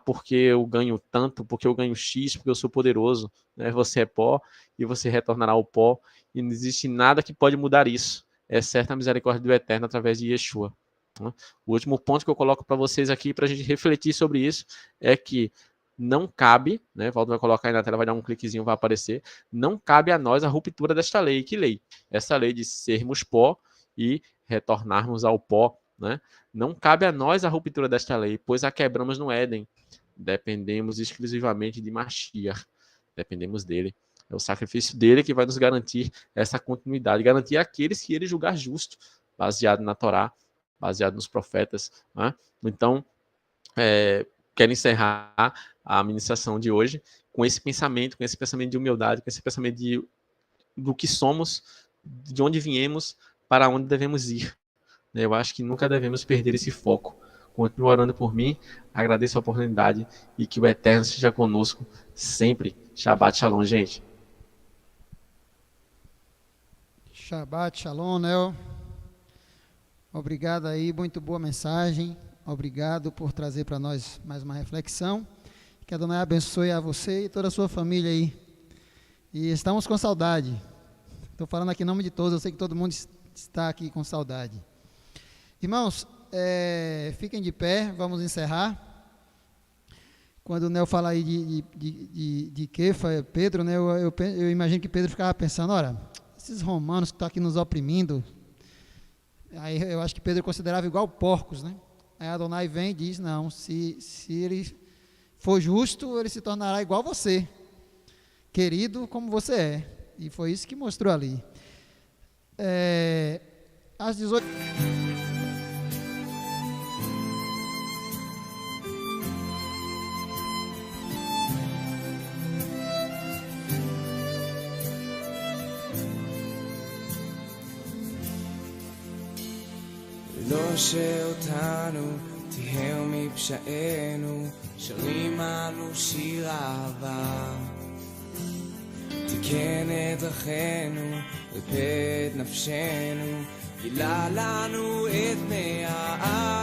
porque eu ganho tanto, porque eu ganho X, porque eu sou poderoso. Né? Você é pó e você retornará ao pó, e não existe nada que pode mudar isso, exceto a misericórdia do Eterno através de Yeshua. Né? O último ponto que eu coloco para vocês aqui, para a gente refletir sobre isso, é que não cabe, né? Valdo vai colocar aí na tela, vai dar um cliquezinho, vai aparecer. Não cabe a nós a ruptura desta lei. Que lei? Essa lei de sermos pó e retornarmos ao pó, né? Não cabe a nós a ruptura desta lei, pois a quebramos no Éden. Dependemos exclusivamente de Mashiach. Dependemos dele. É o sacrifício dele que vai nos garantir essa continuidade, garantir aqueles que ele julgar justo, baseado na Torá, baseado nos profetas. Né? Então, quero encerrar a ministração de hoje com esse pensamento de humildade, com esse pensamento do que somos, de onde viemos, para onde devemos ir. Eu acho que nunca devemos perder esse foco. Continue orando por mim, agradeço a oportunidade e que o Eterno esteja conosco sempre. Shabbat Shalom, gente. Shabbat Shalom, Nel. Obrigado aí, muito boa mensagem. Obrigado por trazer para nós mais uma reflexão. Que Adonai abençoe a você e toda a sua família aí. E estamos com saudade. Estou falando aqui em nome de todos, eu sei que todo mundo está aqui com saudade. Irmãos, fiquem de pé, vamos encerrar. Quando o Nel fala aí de Kefa, Pedro, né, eu imagino que Pedro ficava pensando, olha, esses romanos que estão aqui nos oprimindo, aí eu acho que Pedro considerava igual porcos, né? Aí Adonai vem e diz, não, se ele for justo, ele se tornará igual você, querido como você é. E foi isso que mostrou ali. Às 18... לא שאותנו תהר מפשענו, שרים אנו שיר אהבה. תיקן את דרכינו, ריפא את נפשנו, גילה לנו את דמי האב.